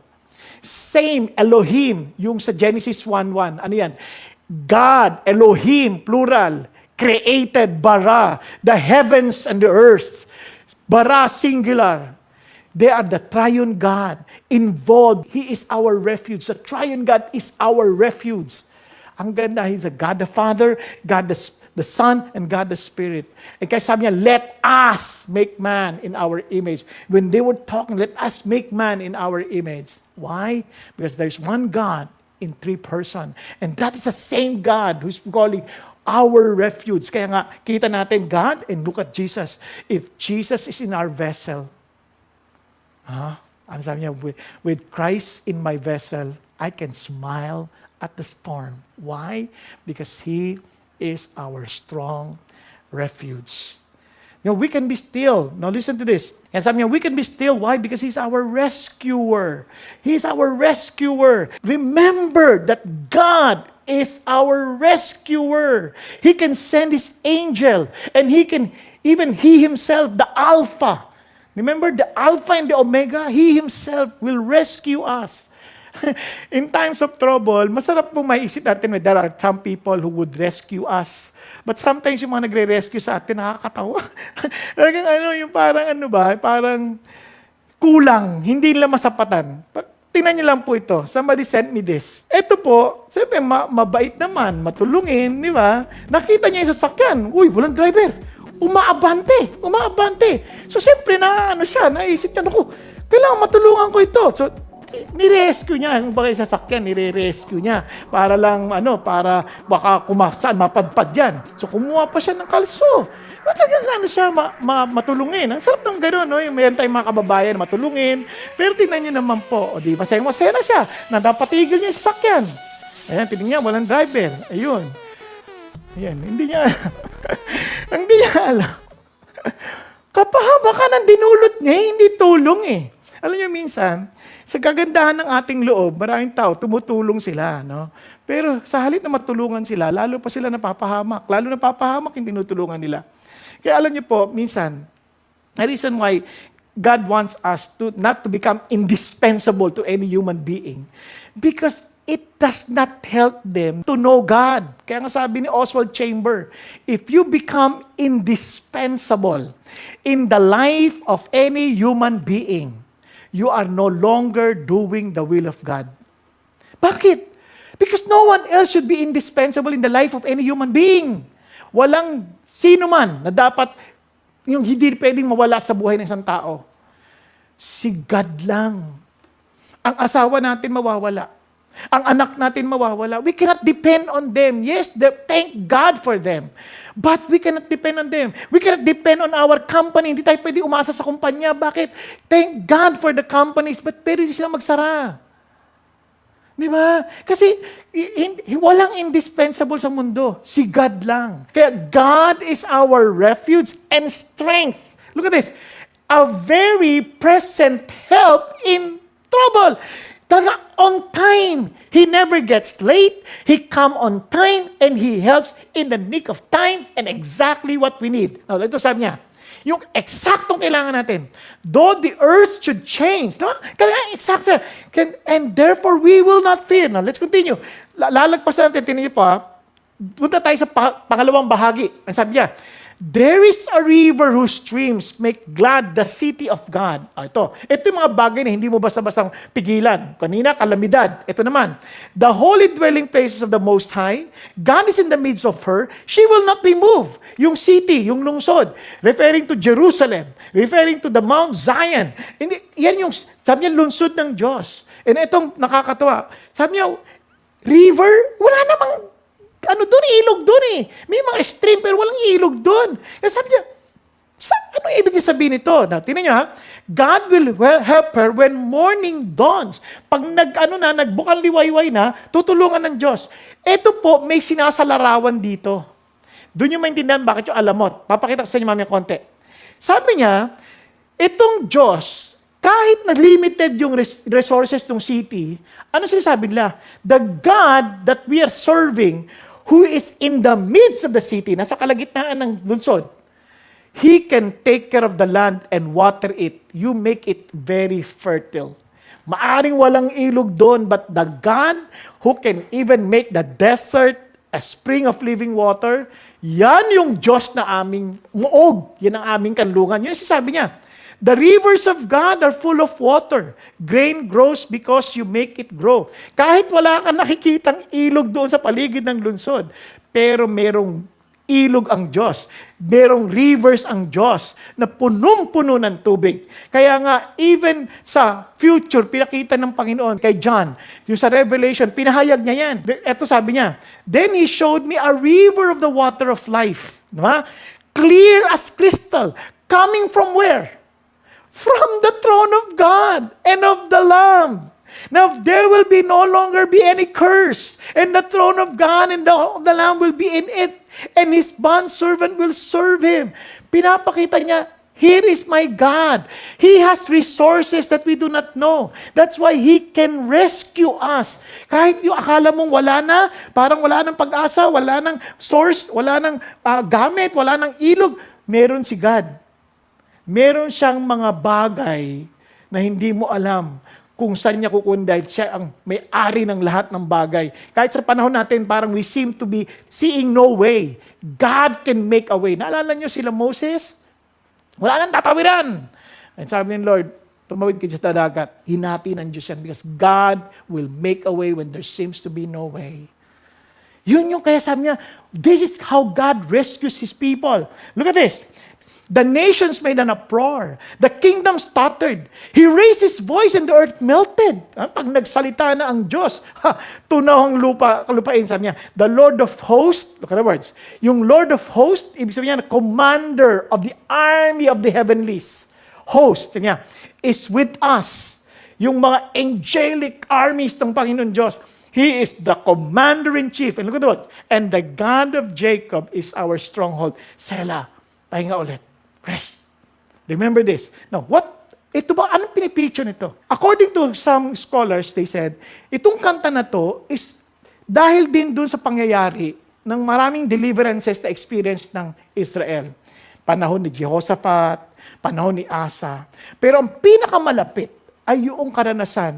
Same, Elohim, yung sa Genesis 1:1. Ano yan? God, Elohim, plural, created, bara, the heavens and the earth. Bara, singular. They are the triune God involved. He is our refuge. The triune God is our refuge. Ang ganda, He's a God the Father, God the Son, and God the Spirit. And kaya sabi niya, let us make man in our image. When they were talking, let us make man in our image. Why? Because there's one God in three persons. And that is the same God who's calling our refuge. Kaya nga, kita natin God and look at Jesus. If Jesus is in our vessel, ang sabi niya, with Christ in my vessel, I can smile at the storm. Why? Because He is our strong refuge. You know, we can be still. Now listen to this. And sabi niya, we can be still. Why? Because He's our rescuer. He's our rescuer. Remember that God is our rescuer. He can send His angel. And He can, even He Himself, the Alpha. Remember, the Alpha and the Omega, He Himself will rescue us. In times of trouble, masarap pong maiisip natin, there are some people who would rescue us. But sometimes yung mga nagre-rescue sa atin, nakakatawa. Yung parang kulang, hindi nila masapatan. Tingnan niyo lang po ito. Somebody sent me this. Ito po, siyempre mabait naman, matulungin, di ba? Nakita niya yung sasakyan. Uy, walang driver. Umaabante. So, siyempre, naisip niya, naku, kailangan matulungan ko ito. So, ni-rescue niya, yung bagay sasakyan, nire-rescue niya. Para lang, para baka kumasaan, mapadpad yan. So, kumuha pa siya ng kalso. Talagang matulungin. Ang sarap ng gano'n, no? Yung mayroon tayong mga kababayan matulungin. Pero tingnan niyo naman po, di ba, masaya na siya, na napatigil niya yung sasakyan. Ayan, tingnan niya, walang driver. Ayun. Ayan, hindi niya alam. Kapahaba ka ng dinulot niya, hindi tulong eh. Alam niyo, minsan, sa kagandahan ng ating loob, maraming tao, tumutulong sila, no? Pero sa halip na matulungan sila, lalo pa sila napapahamak. Lalo napapahamak yung tinutulungan nila. Kaya alam niyo po, minsan, the reason why God wants us to not to become indispensable to any human being, because it does not help them to know God. Kaya nga sabi ni Oswald Chamber, if you become indispensable in the life of any human being, you are no longer doing the will of God. Bakit? Because no one else should be indispensable in the life of any human being. Walang sino man na dapat yung hindi pwedeng mawala sa buhay ng isang tao. Si God lang. Ang asawa natin mawawala. Ang anak natin mawawala. We cannot depend on them. Yes, thank God for them. But we cannot depend on them. We cannot depend on our company. Hindi tayo pwede umasa sa kumpanya. Bakit? Thank God for the companies, but pwede sila magsara. Di ba? Kasi walang indispensable sa mundo. Si God lang. Kaya God is our refuge and strength. Look at this. A very present help in trouble. Talaga on time. He never gets late. He come on time and He helps in the nick of time and exactly what we need. Now, ito sabi niya, yung eksaktong kailangan natin. Though the earth should change. No? Kailangan eksakto. And therefore, we will not fear. Now, let's continue. Lalagpasan natin, tinan niyo pa. Punta tayo sa pangalawang bahagi. Ang sabi niya, there is a river whose streams make glad the city of God. Ito yung mga bagay na hindi mo basta-bastang pigilan. Kanina, kalamidad. Ito naman, the holy dwelling places of the Most High, God is in the midst of her, she will not be moved. Yung city, yung lungsod, referring to Jerusalem, referring to the Mount Zion. Yan yung, sabi niya, lungsod ng Diyos. And itong nakakatawa, sabi niya, river, wala namang ilog doon eh. May mga stream pero walang ilog doon. Kaya sabi niya, ano ibig niya sabihin ito? Now, tingnan niyo ha, God will help her when morning dawns. Pag nagbukang liwayway na, tutulungan ng Diyos. Ito po, may sinasalarawan dito. Doon yung maintindihan bakit yung alamot. Papakita ko sa inyo mamaya konti. Sabi niya, itong Diyos, kahit na limited yung resources ng city, ano sinasabi nila? The God that we are serving, who is in the midst of the city, nasa kalagitnaan ng lungsod, He can take care of the land and water it. You make it very fertile. Maaring walang ilog doon, but the God who can even make the desert a spring of living water, yan yung Diyos na aming muog. Yan ang aming kanlungan. Yun sabi niya. The rivers of God are full of water. Grain grows because you make it grow. Kahit wala kang nakikitang ilog doon sa paligid ng lungsod, pero merong ilog ang Diyos. Merong rivers ang Diyos na punong-puno ng tubig. Kaya nga, even sa future, pinakita ng Panginoon kay John, yung sa Revelation, pinahayag niya yan. Ito sabi niya, Then He showed me a river of the water of life. Diba? Clear as crystal. Coming from where? From the throne of God and of the Lamb. Now, there will be no longer be any curse. And the throne of God and the Lamb will be in it. And His bondservant will serve Him. Pinapakita niya, here is my God. He has resources that we do not know. That's why He can rescue us. Kahit yung akala mong wala na, parang wala ng pag-asa, wala ng source, wala ng gamit, wala ng ilog, meron si God. Meron siyang mga bagay na hindi mo alam kung saan niya kukunin dahil siya ang may-ari ng lahat ng bagay. Kahit sa panahon natin, parang we seem to be seeing no way. God can make a way. Naalala niyo sila Moses? Wala nang tatawiran. And sabi ng Lord, tumawid ka sa dagat. Hinati ng Diyos yan because God will make a way when there seems to be no way. Yun yung kaya sabi niya, this is how God rescues His people. Look at this. The nations made an uproar. The kingdom stuttered. He raised His voice and the earth melted. Pag nagsalita na ang Diyos, tunaw ang lupain, sabi niya, the Lord of hosts, look at the words, yung Lord of hosts, ibig sabihin niya, commander of the army of the heavenlies. Host, niya, is with us. Yung mga angelic armies ng Panginoon Diyos. He is the commander-in-chief. And look at the words, and the God of Jacob is our stronghold. Selah, pahinga ulit. Rest. Remember this. Now, ito ba, anong pinipicture nito? According to some scholars, they said, itong kanta na to is dahil din dun sa pangyayari ng maraming deliverances na experience ng Israel. Panahon ni Jehoshaphat, panahon ni Asa. Pero ang pinakamalapit ay yung karanasan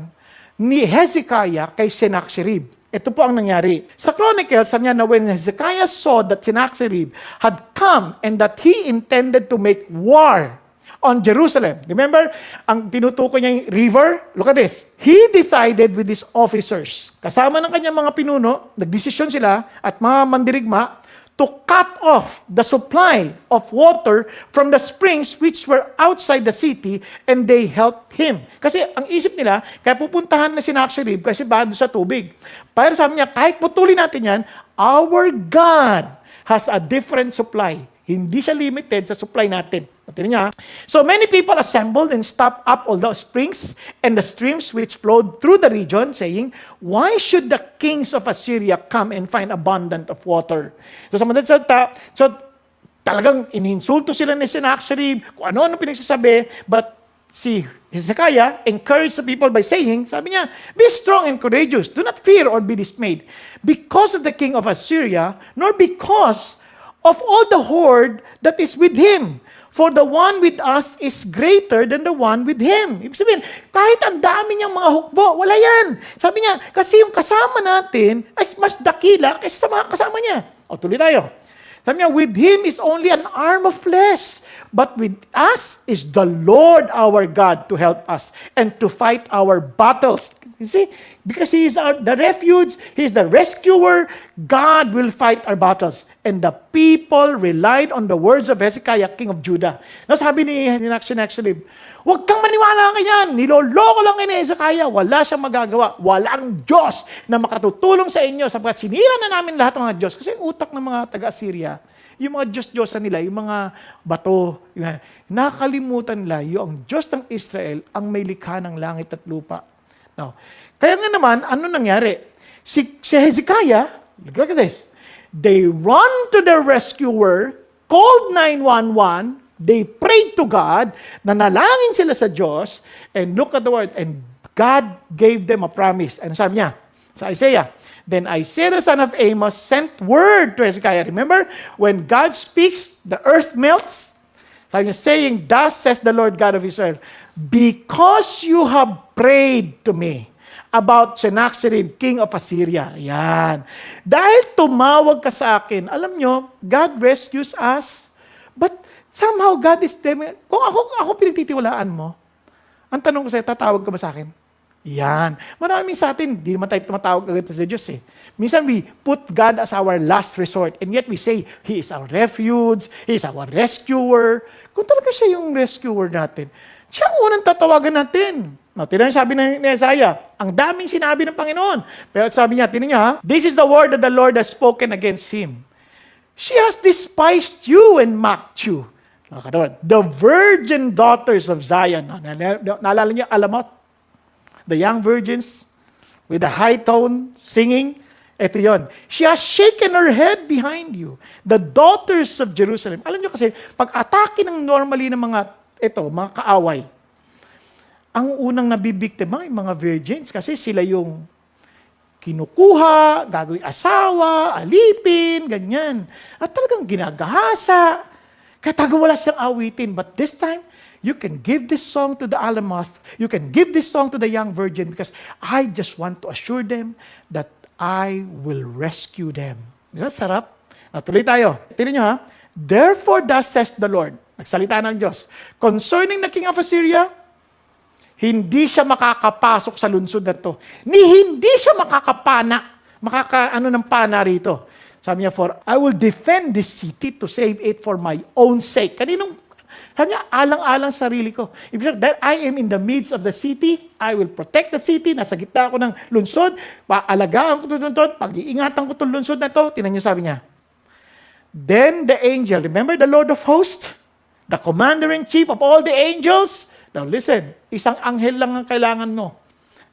ni Hezekiah kay Sennacherib. Ito po ang nangyari. Sa Chronicles, sabi niya na when Hezekiah saw that Sennacherib had come and that he intended to make war on Jerusalem. Remember, ang tinutukoy niya yung river? Look at this. He decided with his officers, kasama ng kanyang mga pinuno, nagdesisyon sila at mga mandirigma, to cut off the supply of water from the springs which were outside the city, and they helped him. Kasi ang isip nila, kaya pupuntahan na si Sennacherib kasi bado sa tubig. Pero sabi niya, kahit putulin natin yan, our God has a different supply. Hindi siya limited sa supply natin. Tingnan niya. So many people assembled and stopped up all the springs and the streams which flowed through the region, saying, why should the kings of Assyria come and find abundant of water? So sa madaling salita, talagang ininsulto sila ni Sennacherib, kung ano-ano pinagsasabi, but si Hezekiah encouraged the people by saying, sabi niya, be strong and courageous, do not fear or be dismayed, because of the king of Assyria, nor because of all the horde that is with him. For the one with us is greater than the one with him. Ibig sabihin, kahit ang dami niyang mga hukbo, wala yan. Sabi niya, kasi yung kasama natin ay mas dakila kaysa sa mga kasama niya. O, tuloy tayo. Sabi niya, with him is only an arm of flesh, but with us is the Lord our God to help us and to fight our battles. You see? Because He is the refuge, He is the rescuer, God will fight our battles. And the people relied on the words of Hezekiah, king of Judah. Now sabi ni Sennacherib, huwag kang maniwala kanyan, niloloko lang ni Hezekiah, wala siyang magagawa, walang Diyos na makatutulong sa inyo sapagkat sinira na namin lahat ng mga Diyos. Kasi utak ng mga taga-Assyria, yung mga Diyos-Diyosan nila, yung mga bato, nakalimutan nila, yung Diyos ng Israel ang may likha ng langit at lupa. Now, kaya nga naman, ano nangyari? Si Hezekiah, look at this, they run to their rescuer, called 911, they prayed to God, nanalangin sila sa Diyos, and look at the word, and God gave them a promise. Ano sabi niya? Sa Isaiah, then Isaiah the son of Amos sent word to Hezekiah. Remember, when God speaks, the earth melts. Sabi niya, saying, thus says the Lord God of Israel, because you have prayed to me about Sennacherib, king of Assyria. Yan. Dahil tumawag ka sa akin, alam nyo, God rescues us, but somehow God is them. Kung ako pinagtitiwalaan mo, ang tanong ko sa'yo, tatawag ka ba sa akin? Yan. Maraming sa atin, di naman tayo tumatawag agad sa Diyos eh. Minsan we put God as our last resort and yet we say, He is our refuge, He is our rescuer. Kung talaga siya yung rescuer natin, siya ang unang tatawagan natin. No, tinan niyo sabi ni Isaiah, ang daming sinabi ng Panginoon. Pero sabi niya, tinan niyo ha, this is the word that the Lord has spoken against him. She has despised you and mocked you. The virgin daughters of Zion. Naalala niyo, Alamot? The young virgins with the high tone singing. Ito yun. She has shaken her head behind you. The daughters of Jerusalem. Alam niyo kasi, pag atake ng normally ng mga kaaway, ang unang nabibiktima ay mga virgins kasi sila yung kinukuha, gagawing asawa, alipin, ganyan. At talagang ginagahasa. Kaya taga wala siyang awitin. But this time, you can give this song to the Alamoth. You can give this song to the young virgin because I just want to assure them that I will rescue them. Di ba? Sarap. Natuloy tayo. Tingnan nyo ha. Therefore, thus says the Lord. Nagsalita ng Diyos. Concerning the king of Assyria, hindi siya makakapasok sa lungsod na to. Hindi siya makakapana. Ng pana rito. Sabi niya, for I will defend this city to save it for my own sake. Sabi niya, alang-alang sarili ko. Ibig sabihin, that I am in the midst of the city, I will protect the city, nasa gitna ako ng lungsod, paalagaan ko ito, pag-iingatan ko itong lungsod na to. Tinan niyo sabi niya. Then the angel, remember the Lord of hosts? The commander-in-chief of all the angels? Now listen, isang anghel lang ang kailangan mo.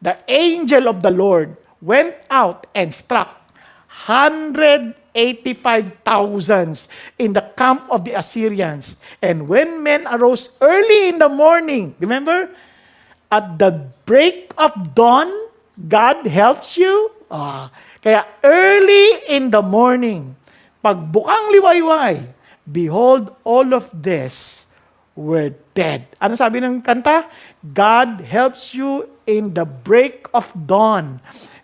The angel of the Lord went out and struck 185,000 in the camp of the Assyrians. And when men arose early in the morning, remember, at the break of dawn, God helps you. Kaya early in the morning, pagbukang liwayway, behold, all of this were dead. Ano sabi ng kanta? God helps you in the break of dawn.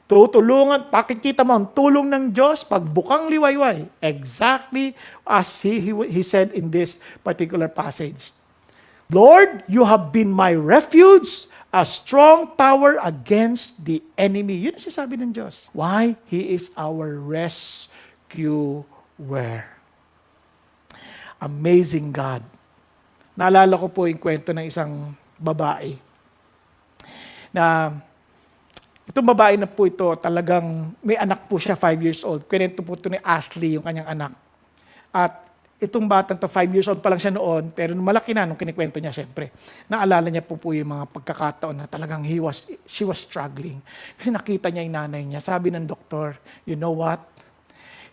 Tutulungan, pakikita mo ang tulong ng Diyos pagbukang liwayway. Exactly as he said in this particular passage. Lord, you have been my refuge, a strong tower against the enemy. Yun ang sinasabi ng Diyos. Why? He is our rescuer. Amazing God. Naalala ko po yung kwento ng isang babae na itong babae na po ito talagang may anak po siya, 5 years old. Kwento po ito ni Ashley, yung kanyang anak. At itong batang to 5 years old pa lang siya noon, pero malaki na nung kinikwento niya siyempre. Naalala niya po yung mga pagkakataon na talagang she was struggling. Kasi nakita niya yung nanay niya. Sabi ng doktor, you know what?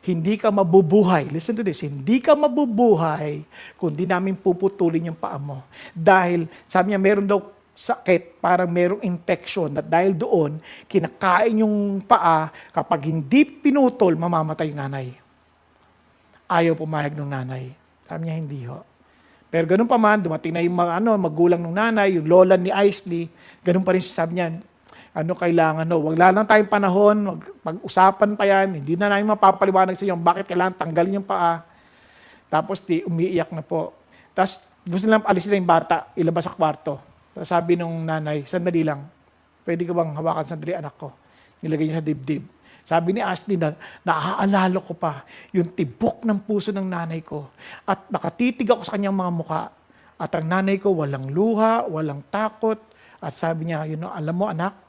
Hindi ka mabubuhay. Listen to this. Hindi ka mabubuhay kung di namin puputulin yung paa mo. Dahil, sabi niya, meron daw sakit, parang merong infection. At dahil doon, kinakain yung paa, kapag hindi pinutol, mamamatay yung nanay. Ayaw pumayag ng nanay. Sabi niya, hindi ho. Pero ganun pa man, dumating na yung mga magulang ng nanay, yung lola ni Aisley, ganun pa rin sabi niya, kailangan, wag lang tayong panahon, pag-usapan pa yan, hindi na namin mapapaliwanag sa inyo bakit kailangan tanggalin yung paa. Tapos umiiyak na po. Tapos gusto nilang alisin na yung bata, ilabas sa kwarto. Tapos sabi nung nanay, sandali lang, pwede ka bang hawakan sandali anak ko? Nilagay niya sa dibdib. Sabi ni Ashley na, naaalala ko pa yung tibok ng puso ng nanay ko at nakatitig ako sa kanyang mga muka. At ang nanay ko walang luha, walang takot. At sabi niya, alam mo anak,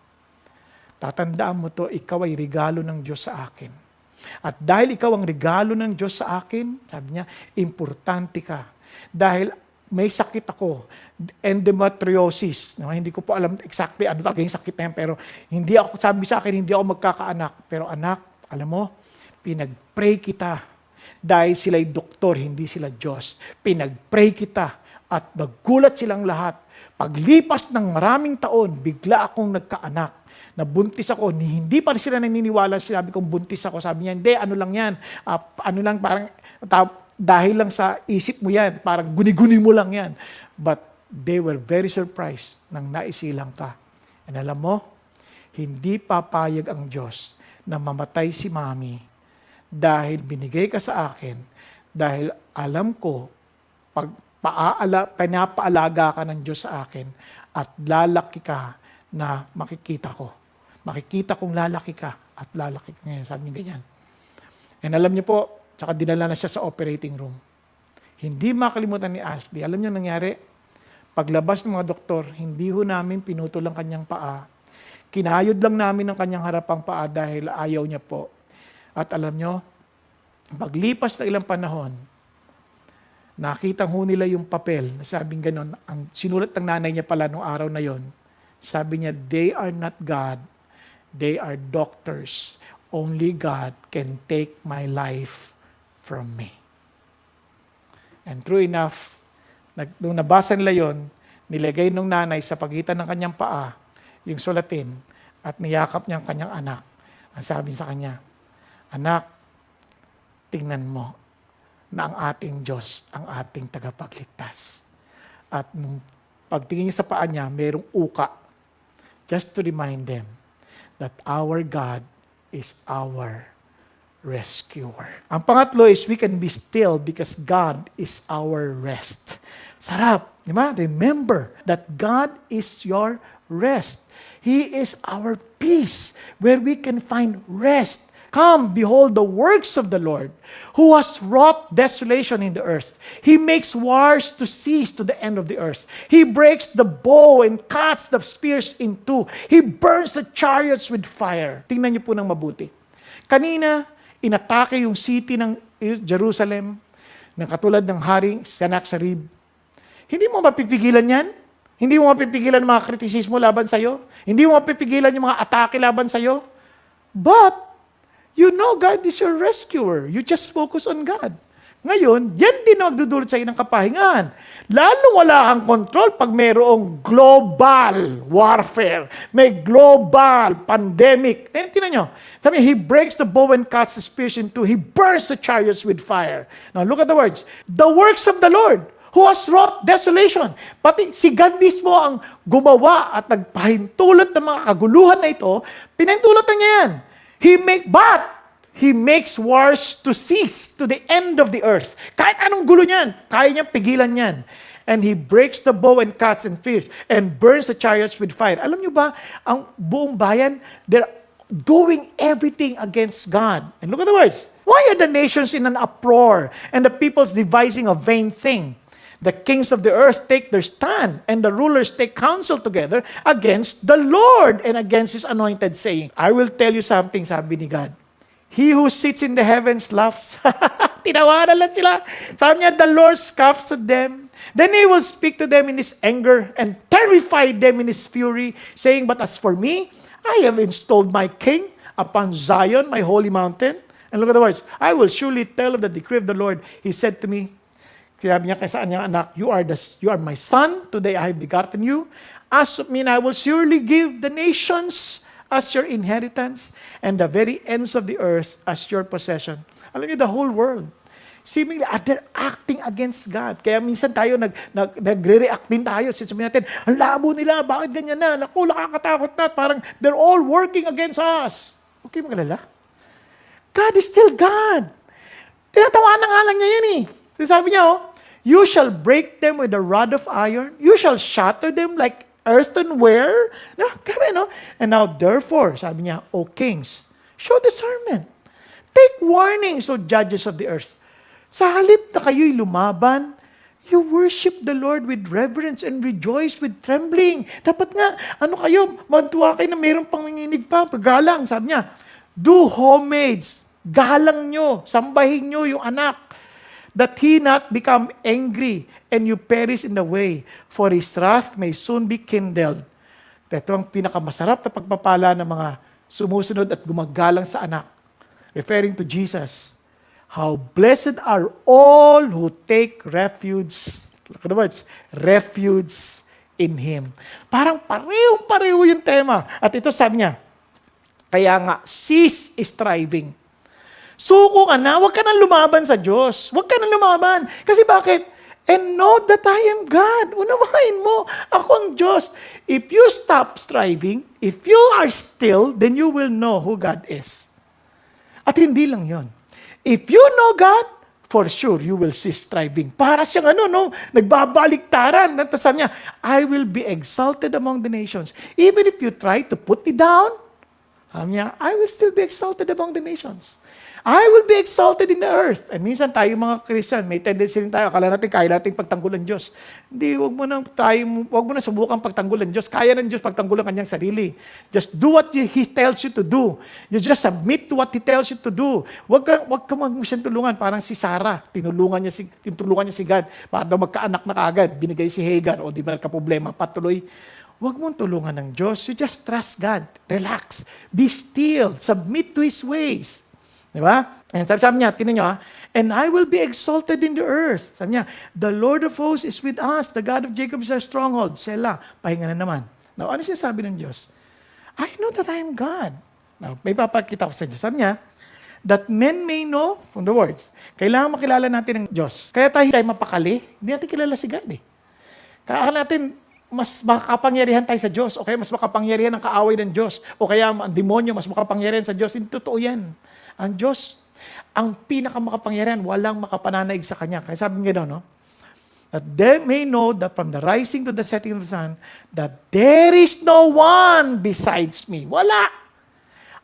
tatandaan mo to, ikaw ay regalo ng Diyos sa akin. At dahil ikaw ang regalo ng Diyos sa akin, sabi niya, importante ka. Dahil may sakit ako, endometriosis. Hindi ko po alam exactly ano talaga yung sakit na yan, pero sabi sa akin, hindi ako magkakaanak. Pero anak, alam mo, pinag-pray kita. Dahil sila'y doktor, hindi sila Diyos. Pinag-pray kita at naggulat silang lahat. Paglipas ng maraming taon, bigla akong nagkaanak. Nabuntis ako, hindi pa sila naniniwala, sinabi kong buntis ako. Sabi niya, hindi, ano lang yan, parang dahil lang sa isip mo yan, parang guni-guni mo lang yan. But they were very surprised nang naisilang ka. And alam mo, hindi papayag ang Diyos na mamatay si Mami dahil binigay ka sa akin, dahil alam ko, pag pinapaalaga ka ng Diyos sa akin at lalaki ka na makikita ko. Makikita kong lalaki ka at lalaki ka ngayon. Sabi niya ganyan. And alam niyo po, tsaka dinala na siya sa operating room. Hindi makalimutan ni Ashley. Alam niyo nangyari? Paglabas ng mga doktor, hindi ho namin pinutol ang kanyang paa. Kinayod lang namin ang kanyang harapang paa dahil ayaw niya po. At alam niyo, paglipas na ilang panahon, nakita ho nila yung papel na sabing ganon, ang sinulat ng nanay niya pala nung araw na yon. Sabi niya, they are not God, they are doctors. Only God can take my life from me. And true enough, nung nabasa nila yon, nilagay nung nanay sa pagitan ng kanyang paa, yung sulatin, at niyakap niya ang kanyang anak. Ang sabi sa kanya, anak, tingnan mo na ang ating Diyos, ang ating tagapagligtas. At nung pagtingin niya sa paa niya, mayroong uka. Just to remind them that our God is our rescuer. Ang pangatlo is we can be still because God is our rest. Sarap, di ba? Remember that God is your rest. He is our peace where we can find rest. Come, behold the works of the Lord, who has wrought desolation in the earth. He makes wars to cease to the end of the earth. He breaks the bow and cuts the spears in two. He burns the chariots with fire. Tingnan niyo po ng mabuti. Kanina, inatake yung city ng Jerusalem, ng katulad ng haring Sennacherib. Hindi mo mapipigilan yan? Hindi mo mapipigilan mga kritisismo laban sa'yo? Hindi mo mapipigilan yung mga atake laban sa'yo? But, you know God is your rescuer. You just focus on God. Ngayon, yan din ang magdudulot sa iyo ng kapahingahan. Lalong wala kang control pag mayroong global warfare. May global pandemic. Tingnan nyo. Sabi, He breaks the bow and cuts the spears in two. He burns the chariots with fire. Now, look at the words. The works of the Lord, who has wrought desolation. Pati si God mismo ang gumawa at nagpahintulot ng mga kaguluhan na ito. Pinahintulot na niya yan. He makes wars to cease to the end of the earth. Kahit anong gulo niyan, kaya niyang pigilan niyan. And He breaks the bow and cuts and spears and burns the chariots with fire. Alam niyo ba, ang buong bayan, they're doing everything against God. And look at the words. Why are the nations in an uproar and the peoples devising a vain thing? The kings of the earth take their stand, and the rulers take counsel together against the Lord and against His anointed, saying, I will tell you something, sabi ni God. He who sits in the heavens laughs. Tinawanan lang sila. Sabi niya, the Lord scoffs at them. Then He will speak to them in His anger and terrify them in His fury, saying, but as for me, I have installed my king upon Zion, my holy mountain. And look at the words. I will surely tell of the decree of the Lord. He said to me, sabi niya kay sa kanyang anak, you are my son, today I have begotten you. As of me, I will surely give the nations as your inheritance, and the very ends of the earth as your possession. Alam niyo, the whole world. Seemingly, they're acting against God. Kaya minsan tayo, nagre-react din tayo. Sabi natin, ang labo nila, bakit ganyan na? Naku, nakakatakot na. Parang, they're all working against us. Okay, magalala? God is still God. Tinatawanan nga lang niya yan eh. Sabi niya, you shall break them with a rod of iron. You shall shatter them like earthenware. No, grabe, no? And now, therefore, sabi niya, O kings, show discernment. Take warning, so judges of the earth. Sa halip na kayo'y lumaban, you worship the Lord with reverence and rejoice with trembling. Dapat nga, magtuwa kayo na mayroong panginginig pa, paggalang. Sabi niya, do homage, galang nyo, sambahin nyo yung anak, that he not become angry and you perish in the way, for his wrath may soon be kindled. Ito ang pinakamasarap na pagpapala ng mga sumusunod at gumagalang sa anak. Referring to Jesus. How blessed are all who take refuge, look at the words, refuge in Him. Parang pareho yung tema. At ito sabi niya, kaya nga, cease striving. Suko ka na, huwag ka nang lumaban sa Diyos. Huwag ka nang lumaban. Kasi bakit? And know that I am God. Unawain mo, ako ang Diyos. If you stop striving, if you are still, then you will know who God is. At hindi lang yon. If you know God, for sure, you will cease striving. Para siyang nagbabaliktaran. Sabi niya, I will be exalted among the nations. Even if you try to put me down, sabi niya, I will still be exalted among the nations. I will be exalted in the earth. And minsan tayo mga Christian, may tendency rin tayo, akala natin kaya natin pagtanggol ng Diyos. Hindi, wag mo na subukan pagtanggol ng Diyos. Kaya ng Diyos pagtanggol ang kanyang sarili. Just do what He tells you to do. You just submit to what He tells you to do. Wag ka siyang tulungan. Parang si Sarah, tinulungan niya si God para daw magkaanak na kaagad. Binigay si Hagar, o di ba nagka-problema, patuloy. Wag mong tulungan ng Diyos. You just trust God. Relax. Be still. Submit to His ways. Di ba? And sabi niya, tinan niyo and I will be exalted in the earth. Sabi niya, the Lord of hosts is with us. The God of Jacob is our stronghold. Selah, pahinga na naman. Now, ano sinasabi ng Diyos? I know that I am God. Now, may papakita ko sa Diyos. Sabi niya, that men may know, from the words, kailangan makilala natin ang Diyos. Kaya tayo mapakali, hindi natin kilala si God eh. Kaya natin, mas makapangyarihan tayo sa Diyos, o kaya mas makapangyarihan ang kaaway ng Diyos, o kaya ang demonyo, mas makapangyarihan sa Diyos. Hindi totoo yan. Ang Diyos, ang pinakamakapangyarihan, walang makapananaig sa Kanya. Kaya sabi nga no? That they may know that from the rising to the setting of the sun, that there is no one besides me. Wala.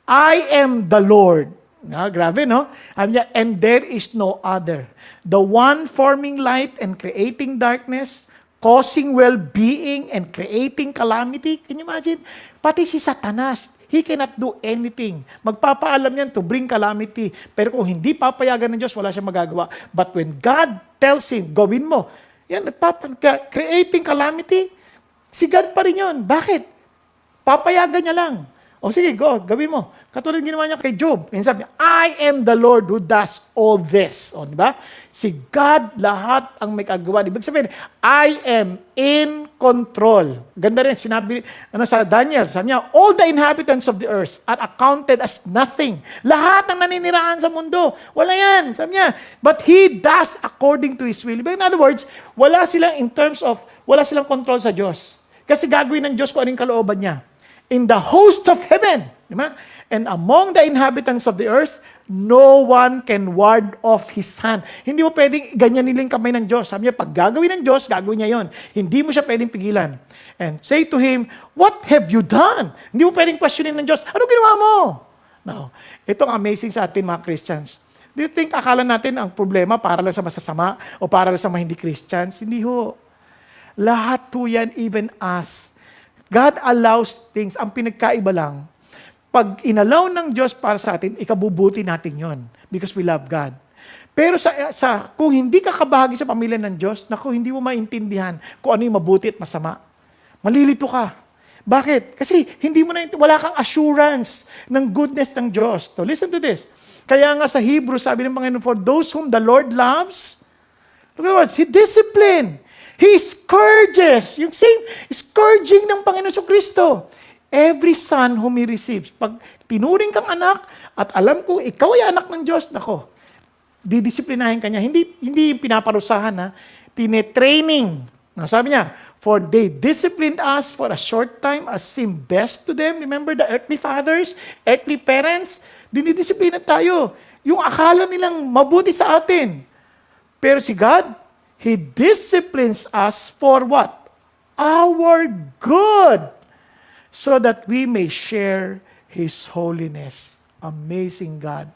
I am the Lord. Grabe, no? And there is no other. The one forming light and creating darkness, causing well-being and creating calamity. Can you imagine? Pati si Satanas, he cannot do anything. Magpapaalam yan to bring calamity. Pero kung hindi papayagan ng Diyos, wala siyang magagawa. But when God tells him, gawin mo, yan, creating calamity, si God pa rin yun. Bakit? Papayagan niya lang. O sige, gawin mo. Katulad ginawa niya kay Job. Kaya sabi niya, I am the Lord who does all this. O, di ba? Si God lahat ang may kagawa. Ibig sabihin, I am in control. Ganda rin, sinabi sa Daniel, sabi niya, all the inhabitants of the earth are accounted as nothing. Lahat ng naninirahan sa mundo. Wala yan. Sabi niya, but He does according to His will. In other words, wala silang control sa Diyos. Kasi gagawin ng Diyos kung anong kalooban niya. In the host of heaven, di ba? And among the inhabitants of the earth, no one can ward off His hand. Hindi mo pwedeng ganyan nilang kamay ng Diyos. Sabi niya, pag gagawin ng Diyos, gagawin niya yon. Hindi mo siya pwedeng pigilan. And say to Him, what have you done? Hindi mo pwedeng questionin ng Diyos, ano ginawa mo? Now, itong amazing sa atin mga Christians. Do you think akala natin ang problema para lang sa masasama o para lang sa mga hindi Christians? Hindi ho. Lahat po yan, even us. God allows things. Ang pinagkaiba lang, pag inalaw ng Diyos para sa atin, ikabubuti natin yon because we love God. Pero kung hindi ka kabahagi sa pamilya ng Diyos, naku, hindi mo maintindihan kung ano yung mabuti at masama. Malilito ka. Bakit? Kasi wala kang assurance ng goodness ng Diyos. So listen to this. Kaya nga sa Hebrew, sabi ng Panginoon, for those whom the Lord loves, look at what, He disciplined. He scourges. Yung same scourging ng Panginoon sa Kristo. Every son whom He receives. Pag tinuring kang anak at alam ko ikaw ay anak ng Diyos, nako, didisiplinahin ka niya. Hindi pinaparusahan, tinetraining. Sabi niya, for they disciplined us for a short time as seemed best to them. Remember the earthly fathers, earthly parents, dinidisiplina tayo. Yung akala nilang mabuti sa atin. Pero si God, He disciplines us for what? Our good. So that we may share His holiness. Amazing God.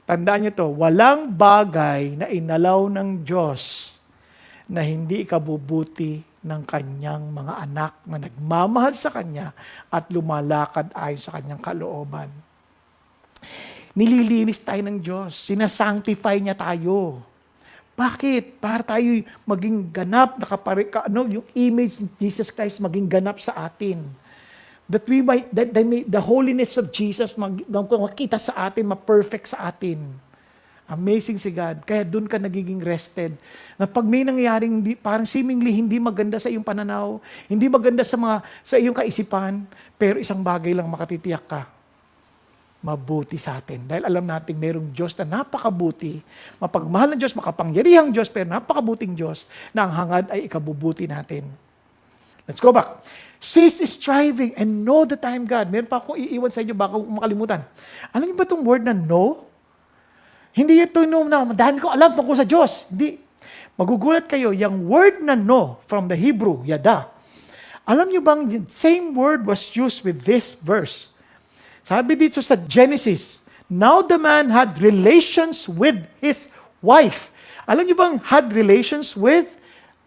Tandaan niyo to, walang bagay na inalaw ng Diyos na hindi ikabubuti ng Kanyang mga anak na nagmamahal sa Kanya at lumalakad ayon sa Kanyang kalooban. Nililinis tayo ng Diyos. Sinasanctify niya tayo. Bakit? Para tayo maging ganap, yung image ni Jesus Christ maging ganap sa atin. That the holiness of Jesus makita sa atin, ma-perfect sa atin. Amazing si God. Kaya doon ka nagiging rested. Na pag may nangyaring parang seemingly hindi maganda sa iyong pananaw, hindi maganda sa iyong kaisipan, pero isang bagay lang makatitiyak ka. mabuti sa atin. Dahil alam natin mayroong Diyos na napakabuti, mapagmahal ng Diyos, makapangyarihang Diyos, pero napakabuting Diyos na ang hangad ay ikabubuti natin. Let's go back. Cease striving and know that I am God. Meron pa akong iiwan sa inyo, baka makalimutan. Alam niyo ba itong word na know? Hindi ito no na madami kong alam tungkol sa Diyos. Hindi. Magugulat kayo, yung word na know from the Hebrew, yada. Alam niyo bang the same word was used with this verse? Sabi dito sa Genesis, now the man had relations with his wife. Alam niyo bang had relations with?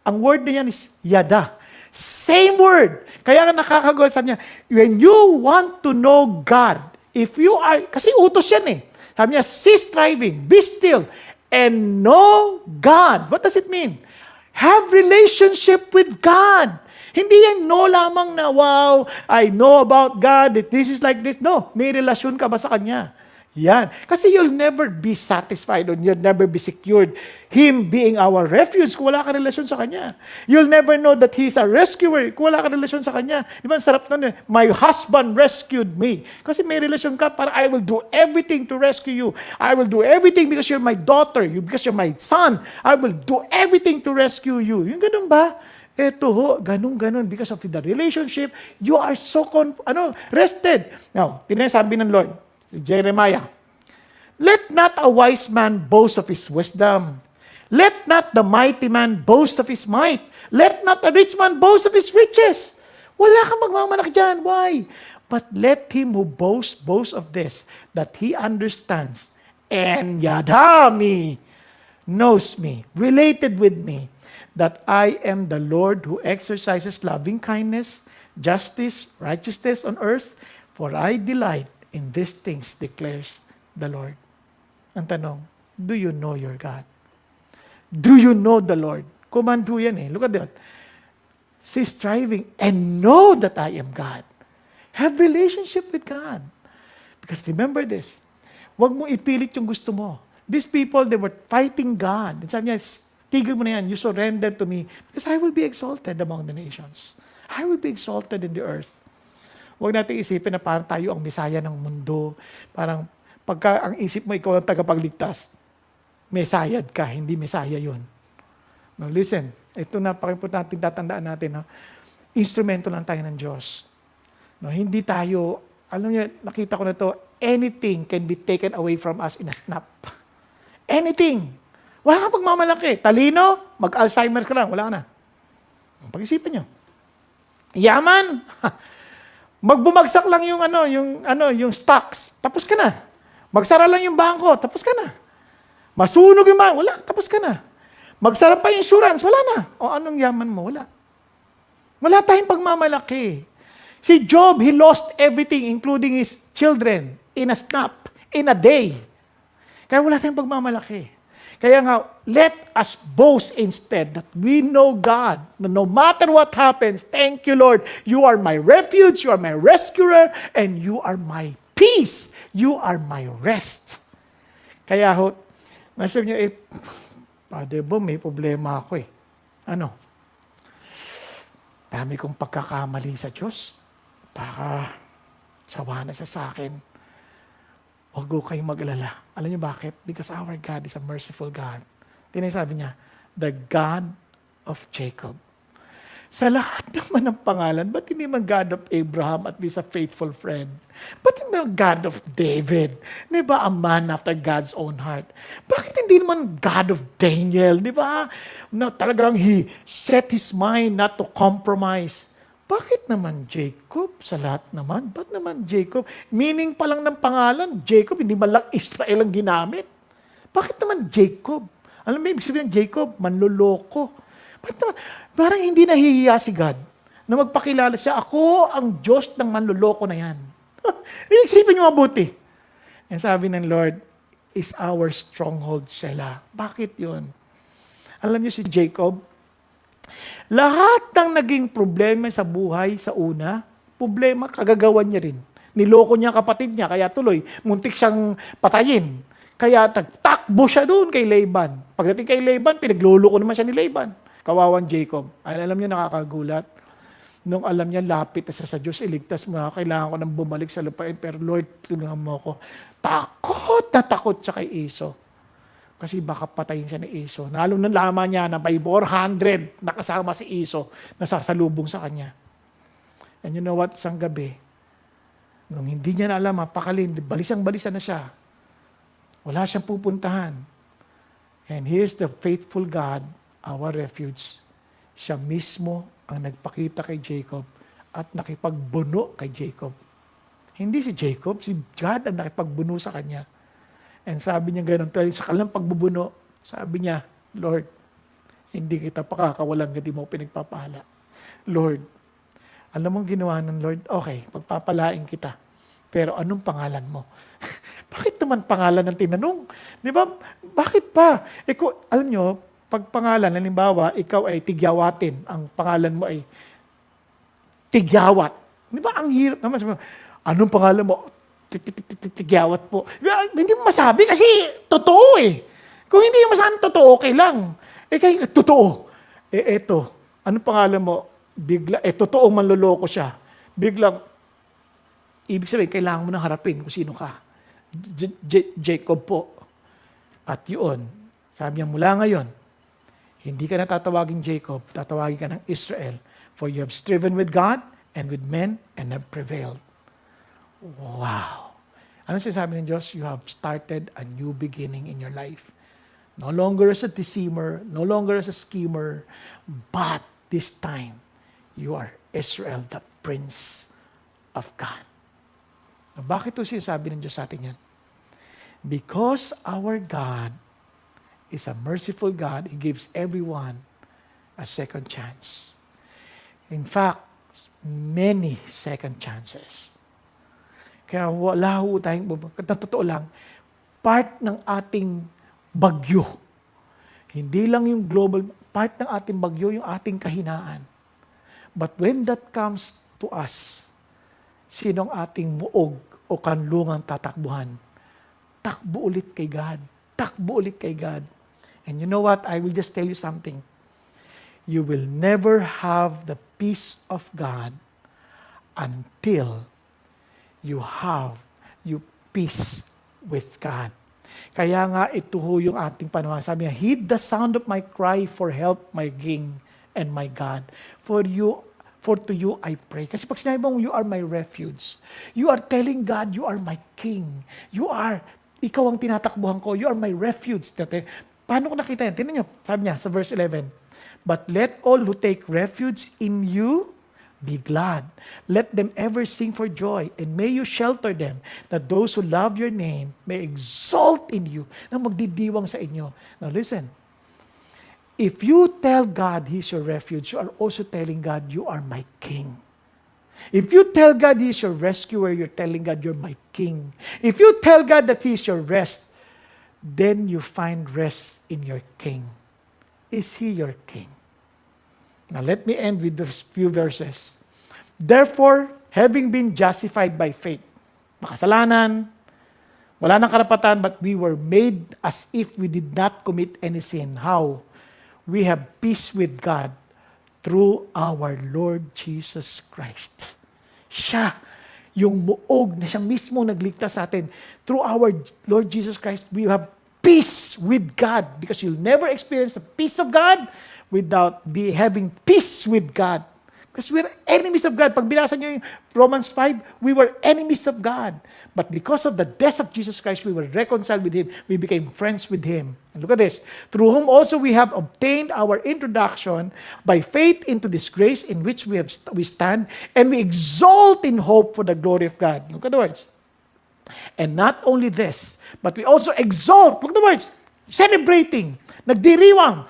Ang word na yan is yada. Same word. Kaya nga nakakagulat, sabi niya, when you want to know God, if you are, kasi utos yan eh. Sabi niya, cease striving, be still, and know God. What does it mean? Have relationship with God. Hindi yan know lamang na, wow, I know about God, that this is like this. No, may relasyon ka ba sa Kanya? Yan. Kasi you'll never be satisfied or you'll never be secured. Him being our refuge kung wala ka relasyon sa Kanya. You'll never know that He's a rescuer kung wala ka relasyon sa Kanya. Di ba, sarap na niya, my husband rescued me. Kasi may relasyon ka para I will do everything to rescue you. I will do everything because you're my daughter. Because you're my son. I will do everything to rescue you. Yung ganun ba? Eto ho, ganun. Because of the relationship, you are so rested. Now, tinasabi ng Lord, si Jeremiah, let not a wise man boast of his wisdom. Let not the mighty man boast of his might. Let not the rich man boast of his riches. Wala kang magmamalaki dyan. Why? But let him who boast of this, that he understands, and yada me, knows me, related with me, that I am the Lord who exercises loving kindness, justice, righteousness on earth, for I delight in these things, declares the Lord. Ang tanong, do you know your God? Do you know the Lord? Command ho yan eh. Look at that. Cease striving and know that I am God. Have relationship with God. Because remember this, huwag mo ipilit yung gusto mo. These people, they were fighting God. And sabi niya, tigil mo na yan, you surrender to me, because I will be exalted among the nations. I will be exalted in the earth. Huwag natin isipin na parang tayo ang Mesaya ng mundo. Parang pagka ang isip mo ikaw ang tagapagligtas, Mesayad ka, hindi Mesaya yun. Now listen, ito napaka-importante tatandaan natin. Instrumento lang tayo ng Diyos. No, hindi tayo, alam niyo, nakita ko na to, anything can be taken away from us in a snap. Anything. Wala kang pagmamalaki. Talino, mag-Alzheimer ka lang, wala ka na. Pag-isipan niyo. Yaman, magbumagsak lang yung stocks, tapos ka na. Magsara lang yung bangko, tapos ka na. Masunog yung wala, tapos ka na. Magsara pa yung insurance, wala na. O anong yaman mo? Wala. Wala tayong pagmamalaki. Si Job, he lost everything, including his children, in a snap, in a day. Kaya wala tayong pagmamalaki. Kaya nga, let us boast instead that we know God. No matter what happens, thank you, Lord. You are my refuge, you are my rescuer, and you are my peace. You are my rest. Kaya ho, nasabi niyo, Father Bo, may problema ako eh. Ano? Dami kong pagkakamali sa Diyos. Baka sawa na siya sa akin. Huwag ko kayong mag-alala. Alam niyo bakit? Because our God is a merciful God. Tinasabi niya, the God of Jacob. Sa lahat naman ng pangalan, ba't hindi man God of Abraham, at least a faithful friend? Ba't hindi man God of David? Di ba, a man after God's own heart? Bakit hindi naman God of Daniel? Di ba? No, talagang he set his mind not to compromise. Bakit naman Jacob? Sa lahat naman. Ba't naman Jacob? Meaning pa lang ng pangalan, Jacob, hindi man lang Israel ang ginamit. Bakit naman Jacob? Alam mo, ibig sabihin Jacob, manloloko. Ba't naman? Parang hindi nahihiya si God na magpakilala siya, ako ang Diyos ng manloloko na yan. Isipin niyo mabuti. And sabi ng Lord, is our stronghold Selah. Bakit yun? Alam niyo si Jacob, lahat ng naging problema sa buhay sa una, problema kagagawan niya rin. Niloko niya kapatid niya, kaya tuloy, muntik siyang patayin. Kaya nagtakbo siya doon kay Laban. Pagdating kay Laban, pinagluloko naman siya ni Laban. Kawawan Jacob. Alam niyo nakakagulat. Nung alam niya, lapit na siya sa Diyos, iligtas mo ako, kailangan ko nang bumalik sa lupain, pero Lord, tulungan mo ako. Takot na takot siya kay Esau. Kasi baka patayin siya ni Esau. Lalo na laman niya na may 400 nakasama si Esau na sasalubong sa kanya. And you know what? Isang gabi, nung hindi niya na alam, pakalin, balisang-balisa na siya. Wala siyang pupuntahan. And here's the faithful God, our refuge. Siya mismo ang nagpakita kay Jacob at nakipagbuno kay Jacob. Hindi si Jacob, si God ang nakipagbuno sa kanya. And sabi niya ganun, sa kanilang pagbubuno, sabi niya, Lord, hindi kita pakakawalan kasi mo pinagpapala. Lord, alam mo ginawa ng Lord, okay, pagpapalain kita. Pero anong pangalan mo? Bakit naman pangalan ang tinanong? Di ba? Bakit pa? Alam nyo, pag pangalan, halimbawa, ikaw ay Tigyawatin, ang pangalan mo ay Tigyawat. Di ba? Ang hirap naman. Anong pangalan mo? Tigyawat po. Hindi mo masabi kasi totoo eh. Kung hindi mo masabi totoo, okay lang. Kaya totoo. Eto, anong pangalan mo? Bigla, totoo manloloko siya. Biglang, ibig sabihin, kailangan mo nang harapin kung sino ka. Jacob po. At yun, sabi niya, mula ngayon, hindi ka na tatawagin Jacob, tatawagin ka ng Israel. For you have striven with God and with men and have prevailed. Wow! Ano sinasabi ng Diyos? You have started a new beginning in your life. No longer as a deceiver, no longer as a schemer, but this time, you are Israel, the Prince of God. Bakit ito sinasabi ng Diyos sa atin yan? Because our God is a merciful God, He gives everyone a second chance. In fact, many second chances. Kaya wala ho tayong, totoo lang, part ng ating bagyo, hindi lang yung global, part ng ating bagyo, yung ating kahinaan. But when that comes to us, sinong ating muog o kanlungang tatakbuhan? Takbo ulit kay God. Takbo ulit kay God. And you know what? I will just tell you something. You will never have the peace of God until you have your peace with God. Kaya nga ito ho yung ating panahon. Sabi niya, heed the sound of my cry for help, my King and my God. For to you I pray. Kasi pag sinabi mo, you are my refuge. You are telling God, you are my King. Ikaw ang tinatakbuhan ko. You are my refuge. Paano ko nakita yan? Tingnan niyo, sabi niya sa verse 11, but let all who take refuge in you be glad. Let them ever sing for joy, and may you shelter them, that those who love your name may exalt in you, na magdidiwang sa inyo. Now listen, if you tell God He's your refuge, you are also telling God, you are my King. If you tell God He's your rescuer, you're telling God, you're my King. If you tell God that He's your rest, then you find rest in your King. Is He your King? Now let me end with those few verses. Therefore, having been justified by faith, makasalanan, wala nang karapatan, but we were made as if we did not commit any sin. How? We have peace with God through our Lord Jesus Christ. Siya, yung muog na siya mismo nagligtas sa atin. Through our Lord Jesus Christ, we have peace with God. Because you'll never experience the peace of God without having peace with God. Because we're enemies of God. Pag binasa niyo yung Romans 5, we were enemies of God. But because of the death of Jesus Christ, we were reconciled with Him. We became friends with Him. And look at this. Through whom also we have obtained our introduction by faith into this grace in which we stand, and we exult in hope for the glory of God. Look at the words. And not only this, but we also exult, look at the words, celebrating, nagdiriwang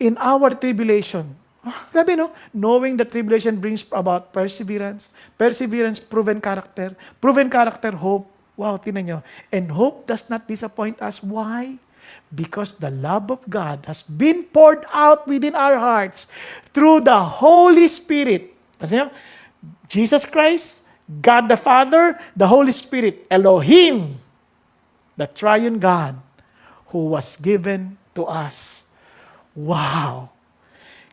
in our tribulation. Grabe, no? Knowing that tribulation brings about perseverance. Perseverance, proven character. Proven character, hope. Wow, tinan nyo. And hope does not disappoint us. Why? Because the love of God has been poured out within our hearts through the Holy Spirit. Kasi nyo, Jesus Christ, God the Father, the Holy Spirit, Elohim, the triune God, who was given to us. Wow!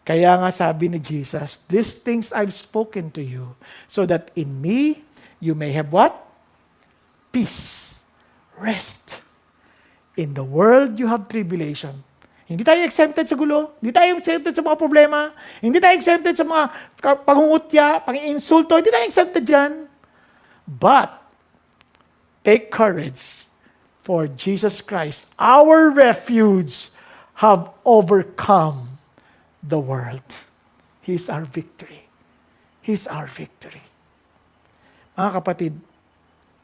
Kaya nga sabi ni Jesus, these things I've spoken to you, so that in me, you may have what? Peace. Rest. In the world, you have tribulation. Hindi tayo exempted sa gulo. Hindi tayo exempted sa mga problema. Hindi tayo exempted sa mga pangungutya, pang-insulto. Hindi tayo exempted dyan. But, take courage, for Jesus Christ, our refuge, have overcome the world. He's our victory. He's our victory. Mga kapatid,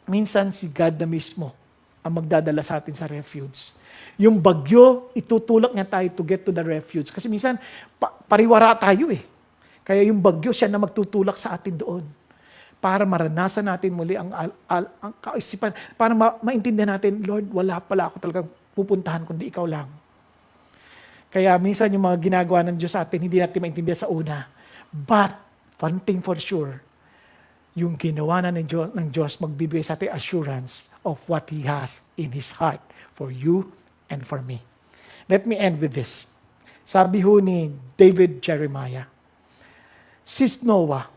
minsan si God na mismo ang magdadala sa atin sa refuge. Yung bagyo, itutulak niya tayo to get to the refuge. Kasi minsan, pariwara tayo eh. Kaya yung bagyo, siya na magtutulak sa atin doon. Para maranasan natin muli ang kaisipan. Para maintindihan natin, Lord, wala pala ako talagang pupuntahan kundi ikaw lang. Kaya minsan yung mga ginagawa ng Diyos sa atin, hindi natin maintindihan sa una. But, one thing for sure, yung ginawa na ng Diyos magbibigay sa atin assurance of what He has in His heart for you and for me. Let me end with this. Sabi ho ni David Jeremiah, since Noah,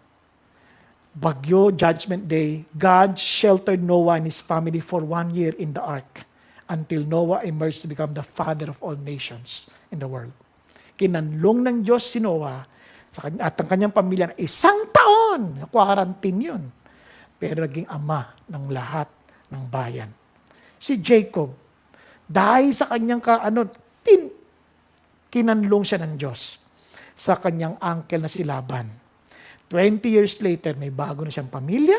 bagyo, judgment day, God sheltered Noah and his family for 1 year in the ark until Noah emerged to become the father of all nations in the world. Kinanlong ng Diyos si Noah at ang kanyang pamilya na 1 taon. Quarantine yun. Pero naging ama ng lahat ng bayan. Si Jacob, dahil sa kanyang kinanlong siya ng Diyos sa kanyang uncle na si Laban. 20 years later, may bago na siyang pamilya,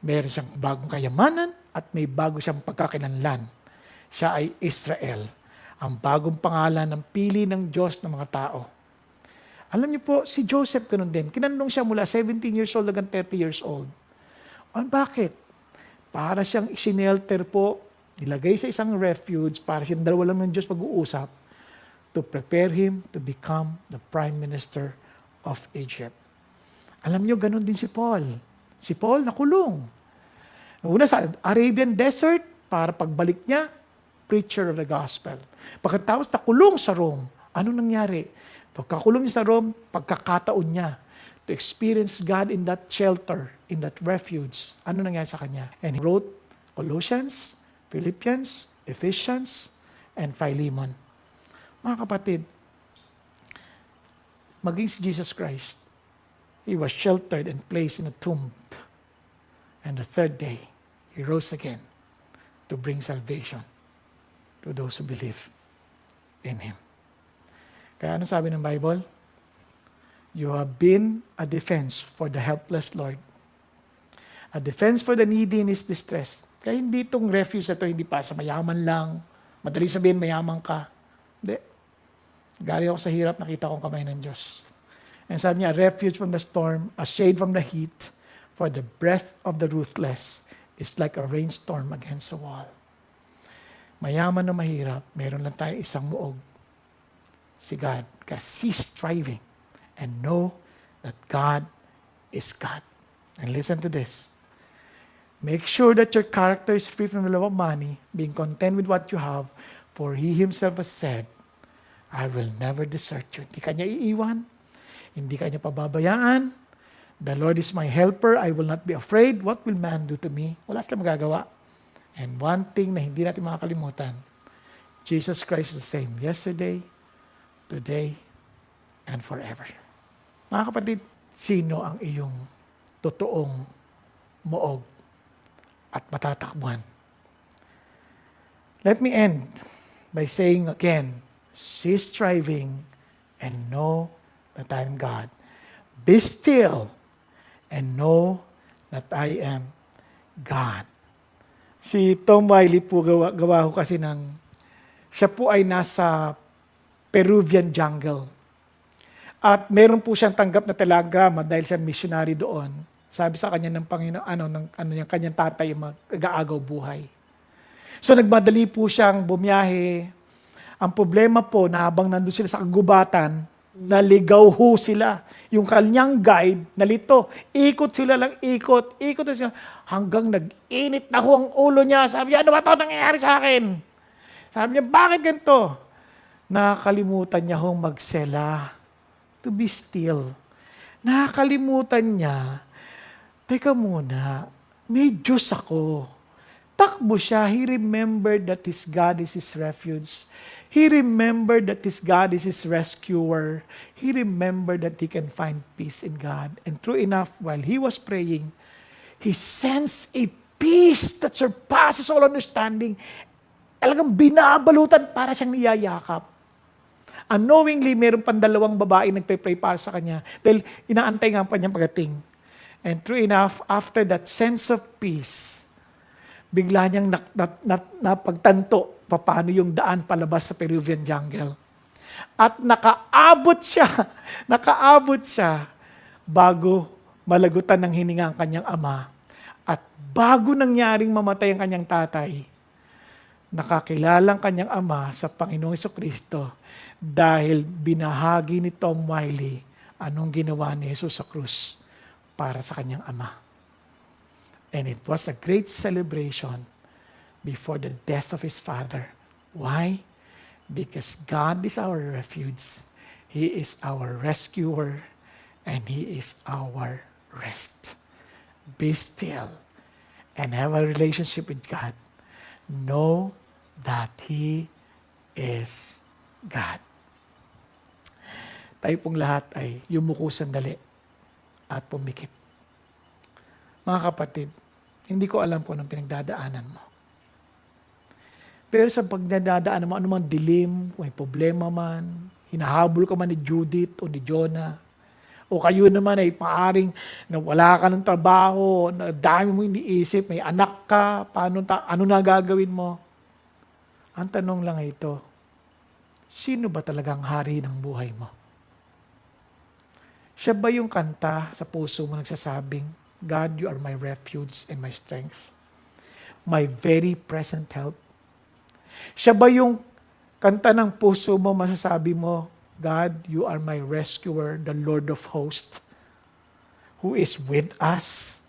meron siyang bagong kayamanan, at may bago siyang pagkakilanlan. Siya ay Israel, ang bagong pangalan ng pili ng Diyos ng mga tao. Alam niyo po, si Joseph ganun din. Kinanlong siya mula 17 years old hanggang 30 years old. Bakit? Para siyang isinelter po, nilagay sa isang refuge, para siyang dalawa lang ng Diyos mag-uusap, to prepare him to become the Prime Minister of Egypt. Alam niyo, ganun din si Paul. Si Paul nakulong. Una sa Arabian Desert, para pagbalik niya, preacher of the gospel. Pagkatapos nakulong sa Rome, ano nangyari? Pagkakulong niya sa Rome, pagkakataon niya to experience God in that shelter, in that refuge. Ano nangyari sa kanya? And he wrote Colossians, Philippians, Ephesians, and Philemon. Mga kapatid, maging si Jesus Christ, He was sheltered and placed in a tomb. And the third day, He rose again to bring salvation to those who believe in Him. Kaya ano sabi ng Bible? You have been a defense for the helpless, Lord. A defense for the needy in his distress. Kaya hindi itong refuge na ito, hindi pa sa mayaman lang. Madali sabihin, mayaman ka. Hindi. Galing ako sa hirap, nakita ko ang kamay ng Diyos. And sabi niya, a refuge from the storm, a shade from the heat, for the breath of the ruthless is like a rainstorm against a wall. Mayaman na mahirap, meron lang tayo isang muog. Si God. Kaya cease striving and know that God is God. And listen to this. Make sure that your character is free from the love of money, being content with what you have, for He Himself has said, I will never desert you. Hindi ka niya iiwan. Hindi ka niya pababayaan. The Lord is my helper. I will not be afraid. What will man do to me? Wala silang magagawa. And one thing na hindi natin makakalimutan, Jesus Christ is the same yesterday, today, and forever. Mga kapatid, sino ang iyong totoong muog at matatakbuhan? Let me end by saying again, cease striving and know that I am God. Be still and know that I am God. Si Tom Wiley po gawa ko kasi siya po ay nasa Peruvian jungle. At meron po siyang tanggap na telegrama dahil siya missionary doon. Sabi sa kanya ng Panginoon, yung kanyang tatay mag-aagaw buhay. So nagmadali po siyang bumiyahe. Ang problema po na habang nandun sila sa kagubatan, naligaw ho sila. Yung kanyang guide, nalito. Ikot sila lang, ikot na sila. Hanggang nag-init na ho ang ulo niya. Sabi niya, ano ba ito nangyayari sa akin? Sabi niya, bakit ganito? Nakakalimutan niya hong magsela to be still. Nakakalimutan niya, teka muna, may Diyos ako. Takbo siya. He remembered that his God is his refuge. He remembered that his God is his rescuer. He remembered that he can find peace in God. And true enough, while he was praying, he sensed a peace that surpasses all understanding. Talagang binabalutan para siyang niyayakap. Unknowingly, meron pang dalawang babae nagpe-pray para sa kanya dahil inaantay nga pa niyang pagdating. And true enough, after that sense of peace, bigla niyang napagtanto paano yung daan palabas sa Peruvian jungle. At nakaabot siya bago malagutan ng hininga ang kanyang ama. At bago nangyaring mamatay ang kanyang tatay, nakakilalang kanyang ama sa Panginoong Jesucristo dahil binahagi ni Tom Wiley anong ginawa ni Jesus sa krus para sa kanyang ama. And it was a great celebration before the death of his father. Why? Because God is our refuge. He is our rescuer. And He is our rest. Be still and have a relationship with God. Know that He is God. Tayo pong lahat ay yumuko sandali at pumikit. Mga kapatid, hindi ko alam kung anong pinagdadaanan mo. Pero sa pagdadaanan mo, anumang dilim, kung may problema man, hinahabol ka man ni Judith o ni Jonah, o kayo naman ay paaring na wala ka ng trabaho, na dami mo iniisip, may anak ka, ano na gagawin mo? Ang tanong lang ito, sino ba talagang hari ng buhay mo? Siya ba yung kanta sa puso mo nagsasabing, God, you are my refuge and my strength, my very present help? Siya ba yung kanta ng puso mo masasabi mo, God, you are my rescuer, the Lord of hosts, who is with us?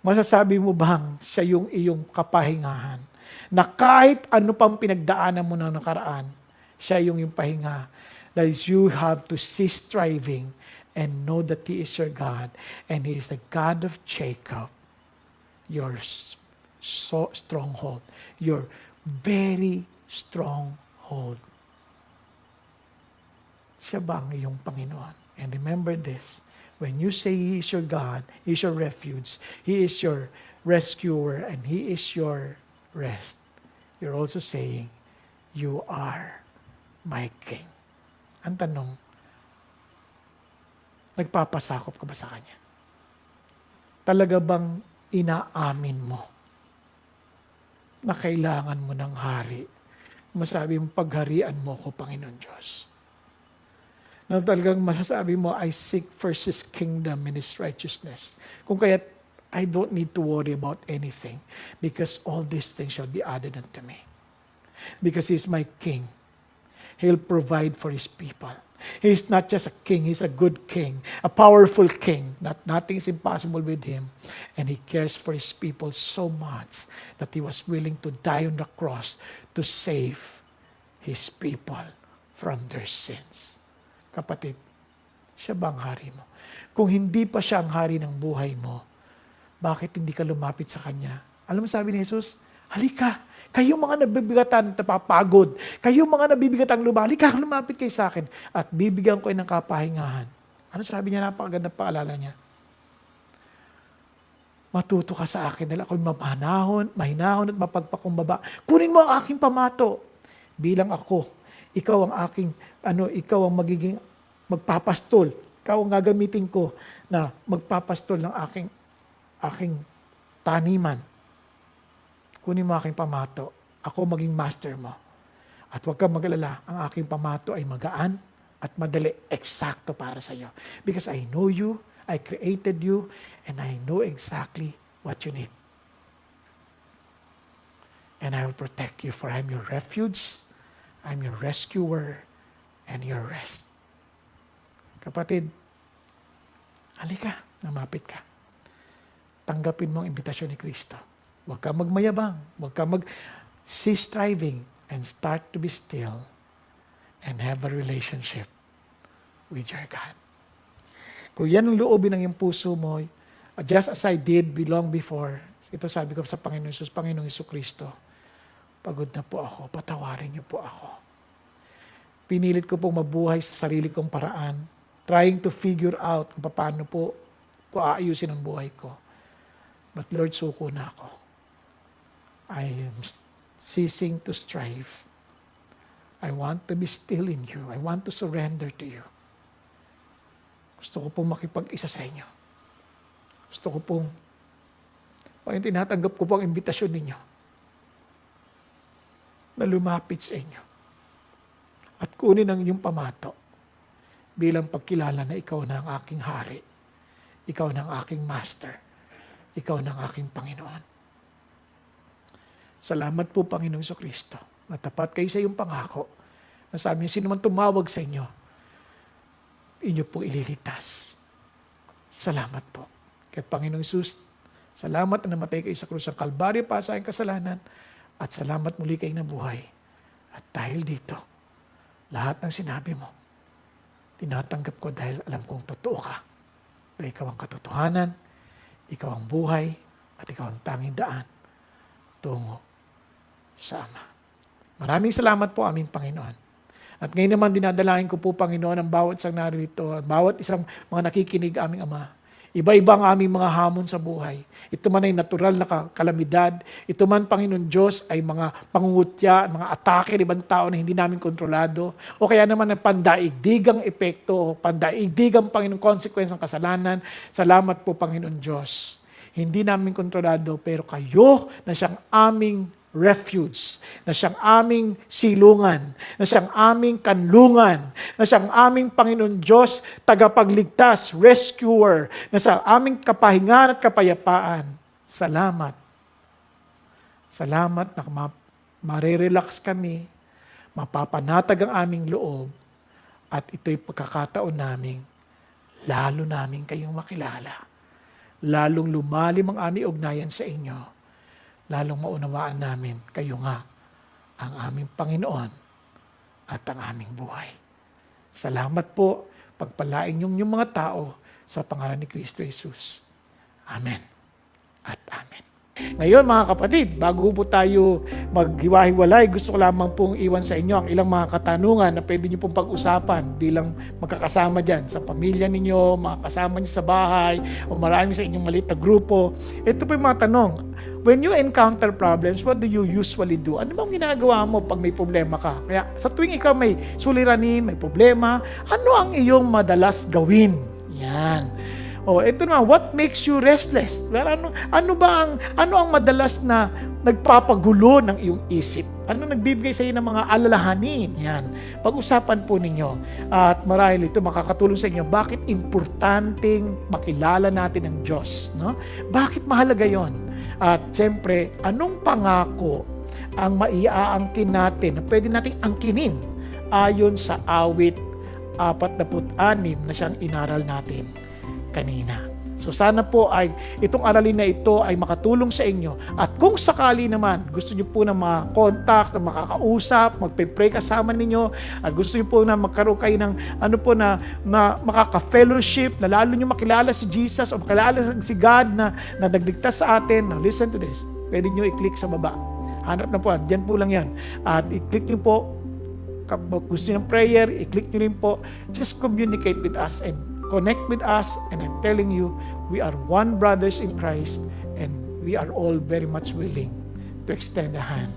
Masasabi mo bang siya yung iyong kapahingahan? Na kahit ano pang pinagdaanan mo na nakaraan, siya yung pahinga. That you have to cease striving and know that He is your God and He is the God of Jacob, your stronghold, your very stronghold. Siya ba ang iyong Panginoon? And remember this, when you say He is your God, He is your refuge, He is your rescuer, and He is your rest, you're also saying, you are my King. Ang tanong, nagpapasakop ka ba sa Kanya? Talaga bang inaamin mo na kailangan mo ng hari? Masabi mo, pagharian mo ko, Panginoon Diyos. Na talagang masasabi mo, I seek first His kingdom and His righteousness. Kung kaya, I don't need to worry about anything because all these things shall be added unto me. Because He is my King. He'll provide for His people. He's not just a king, He's a good king, a powerful king. Nothing is impossible with Him. And He cares for His people so much that He was willing to die on the cross to save His people from their sins. Kapatid, siya ba ang hari mo? Kung hindi pa siya ang hari ng buhay mo, bakit hindi ka lumapit sa Kanya? Alam mo sabi ni Jesus, halika, kayo mga nabibigatan, napapagod, kayo mga nabibigatang lupa, halika, lumapit kayo sa akin at bibigyan ko kayo ng kapahingahan. Ano sabi niya? Napakaganda paalala niya. Matuto ka sa akin dahil ako'y mahinahon at mapagpakumbaba. Kunin mo ang aking pamato bilang ako. Ikaw ang magiging magpapastol. Ikaw ang gagamitin ko na magpapastol ng aking taniman. Kunin mo aking pamato. Ako maging master mo. At huwag kang mag-alala, ang aking pamato ay magaan at madali, eksakto para sa iyo. Because I know you, I created you, and I know exactly what you need. And I will protect you, for I'm your refuge, I'm your rescuer, and your rest. Kapatid, halika, lumapit ka. Tanggapin mo ang imbitasyon ni Kristo. Huwag ka magmayabang, huwag ka cease striving, and start to be still and have a relationship with your God. Kung yan ang loobin ng iyong puso mo, just as I did long before, ito sabi ko sa Panginoon Jesus, Panginoong Jesucristo, pagod na po ako, patawarin niyo po ako. Pinilit ko pong mabuhay sa sarili kong paraan, trying to figure out kung paano po ko aayusin ang buhay ko. But Lord, suko na ako. I am ceasing to strive. I want to be still in you. I want to surrender to you. Gusto ko pong makipag-isa sa inyo. Gusto ko pong, pag tinatanggap ko po ang imbitasyon ninyo na lumapit sa inyo at kunin ang inyong pamato bilang pagkilala na ikaw na ang aking hari, ikaw na ang aking master, ikaw na ang aking Panginoon. Salamat po, Panginoong Jesucristo. Natapat kayo sa iyong pangako na sabi niyo, sino man tumawag sa inyo, inyo po ililigtas. Salamat po. Kaya Panginoong Jesus, salamat na namatay kayo sa krus ng Kalbaryo para sa aking kasalanan at salamat muli kayo na buhay. At dahil dito, lahat ng sinabi mo, tinatanggap ko dahil alam kong totoo ka. Dahil ikaw ang katotohanan, ikaw ang buhay, at ikaw ang tanging daan tungo sa Ama. Maraming salamat po aming Panginoon. At ngayon naman dinadalahin ko po, Panginoon, ang bawat isang narito, bawat isang mga nakikinig aming Ama. Iba-iba ang aming mga hamon sa buhay. Ito man ay natural na kalamidad. Ito man, Panginoon Diyos, ay mga pangungutya, mga atake ng ibang tao na hindi namin kontrolado. O kaya naman ang pandaigdigang epekto, pandaigdigang, Panginoon, consequence ng kasalanan. Salamat po, Panginoon Diyos. Hindi namin kontrolado, pero kayo na siyang aming refuge, na siyang aming silungan, na siyang aming kanlungan, na siyang aming Panginoon Diyos, tagapagligtas, rescuer, na sa aming kapahingan at kapayapaan. Salamat. Salamat na marirelax kami, mapapanatag ang aming loob, at ito'y pagkakataon namin, lalo namin kayong makilala. Lalong lumalim ang aming ugnayan sa inyo. Lalong maunawaan namin, kayo nga ang aming Panginoon at ang aming buhay. Salamat po, pagpalain yung mga tao sa pangalan ni Kristo Jesus. Amen at amen. Ngayon mga kapatid, bago po tayo maghiwa-hiwalay, gusto ko lamang pong iwan sa inyo ang ilang mga katanungan na pwede nyo pong pag-usapan bilang magkakasama dyan sa pamilya ninyo, mga kasama nyo sa bahay, o marami sa inyong maliit na grupo. Ito po yung mga tanong. When you encounter problems, what do you usually do? Ano bang ginagawa mo pag may problema ka? Kaya sa tuwing ikaw may suliranin, may problema, ano ang iyong madalas gawin? Yan. Oh, ito naman, what makes you restless? Well, ano ang madalas na nagpapagulo ng iyong isip? Ano nagbibigay sa iyo ng mga alalahanin? Yan. Pag-usapan po ninyo. At marahil ito makakatulong sa inyo. Bakit importanteng makilala natin ang Diyos? No? Bakit mahalaga yon? At siyempre, anong pangako ang maiaangkin natin na pwede nating angkinin ayon sa awit 46 na siyang inaral natin kanina. So sana po ay itong aralin na ito ay makatulong sa inyo. At kung sakali naman gusto niyo po na ma-contact, na makakausap, magpe-pray kasama ninyo, at gusto niyo po na magkaroon kayo ng na makaka-fellowship, na lalo niyo makilala si Jesus o makilala si God na nagligtas sa atin. Now listen to this. Pwede niyo i-click sa baba. Hanap na po, diyan po lang yan. At i-click niyo po, kapag gusto niyo ng prayer, i-click niyo rin po. Just communicate with us and connect with us, and I'm telling you, we are one brothers in Christ, and we are all very much willing to extend a hand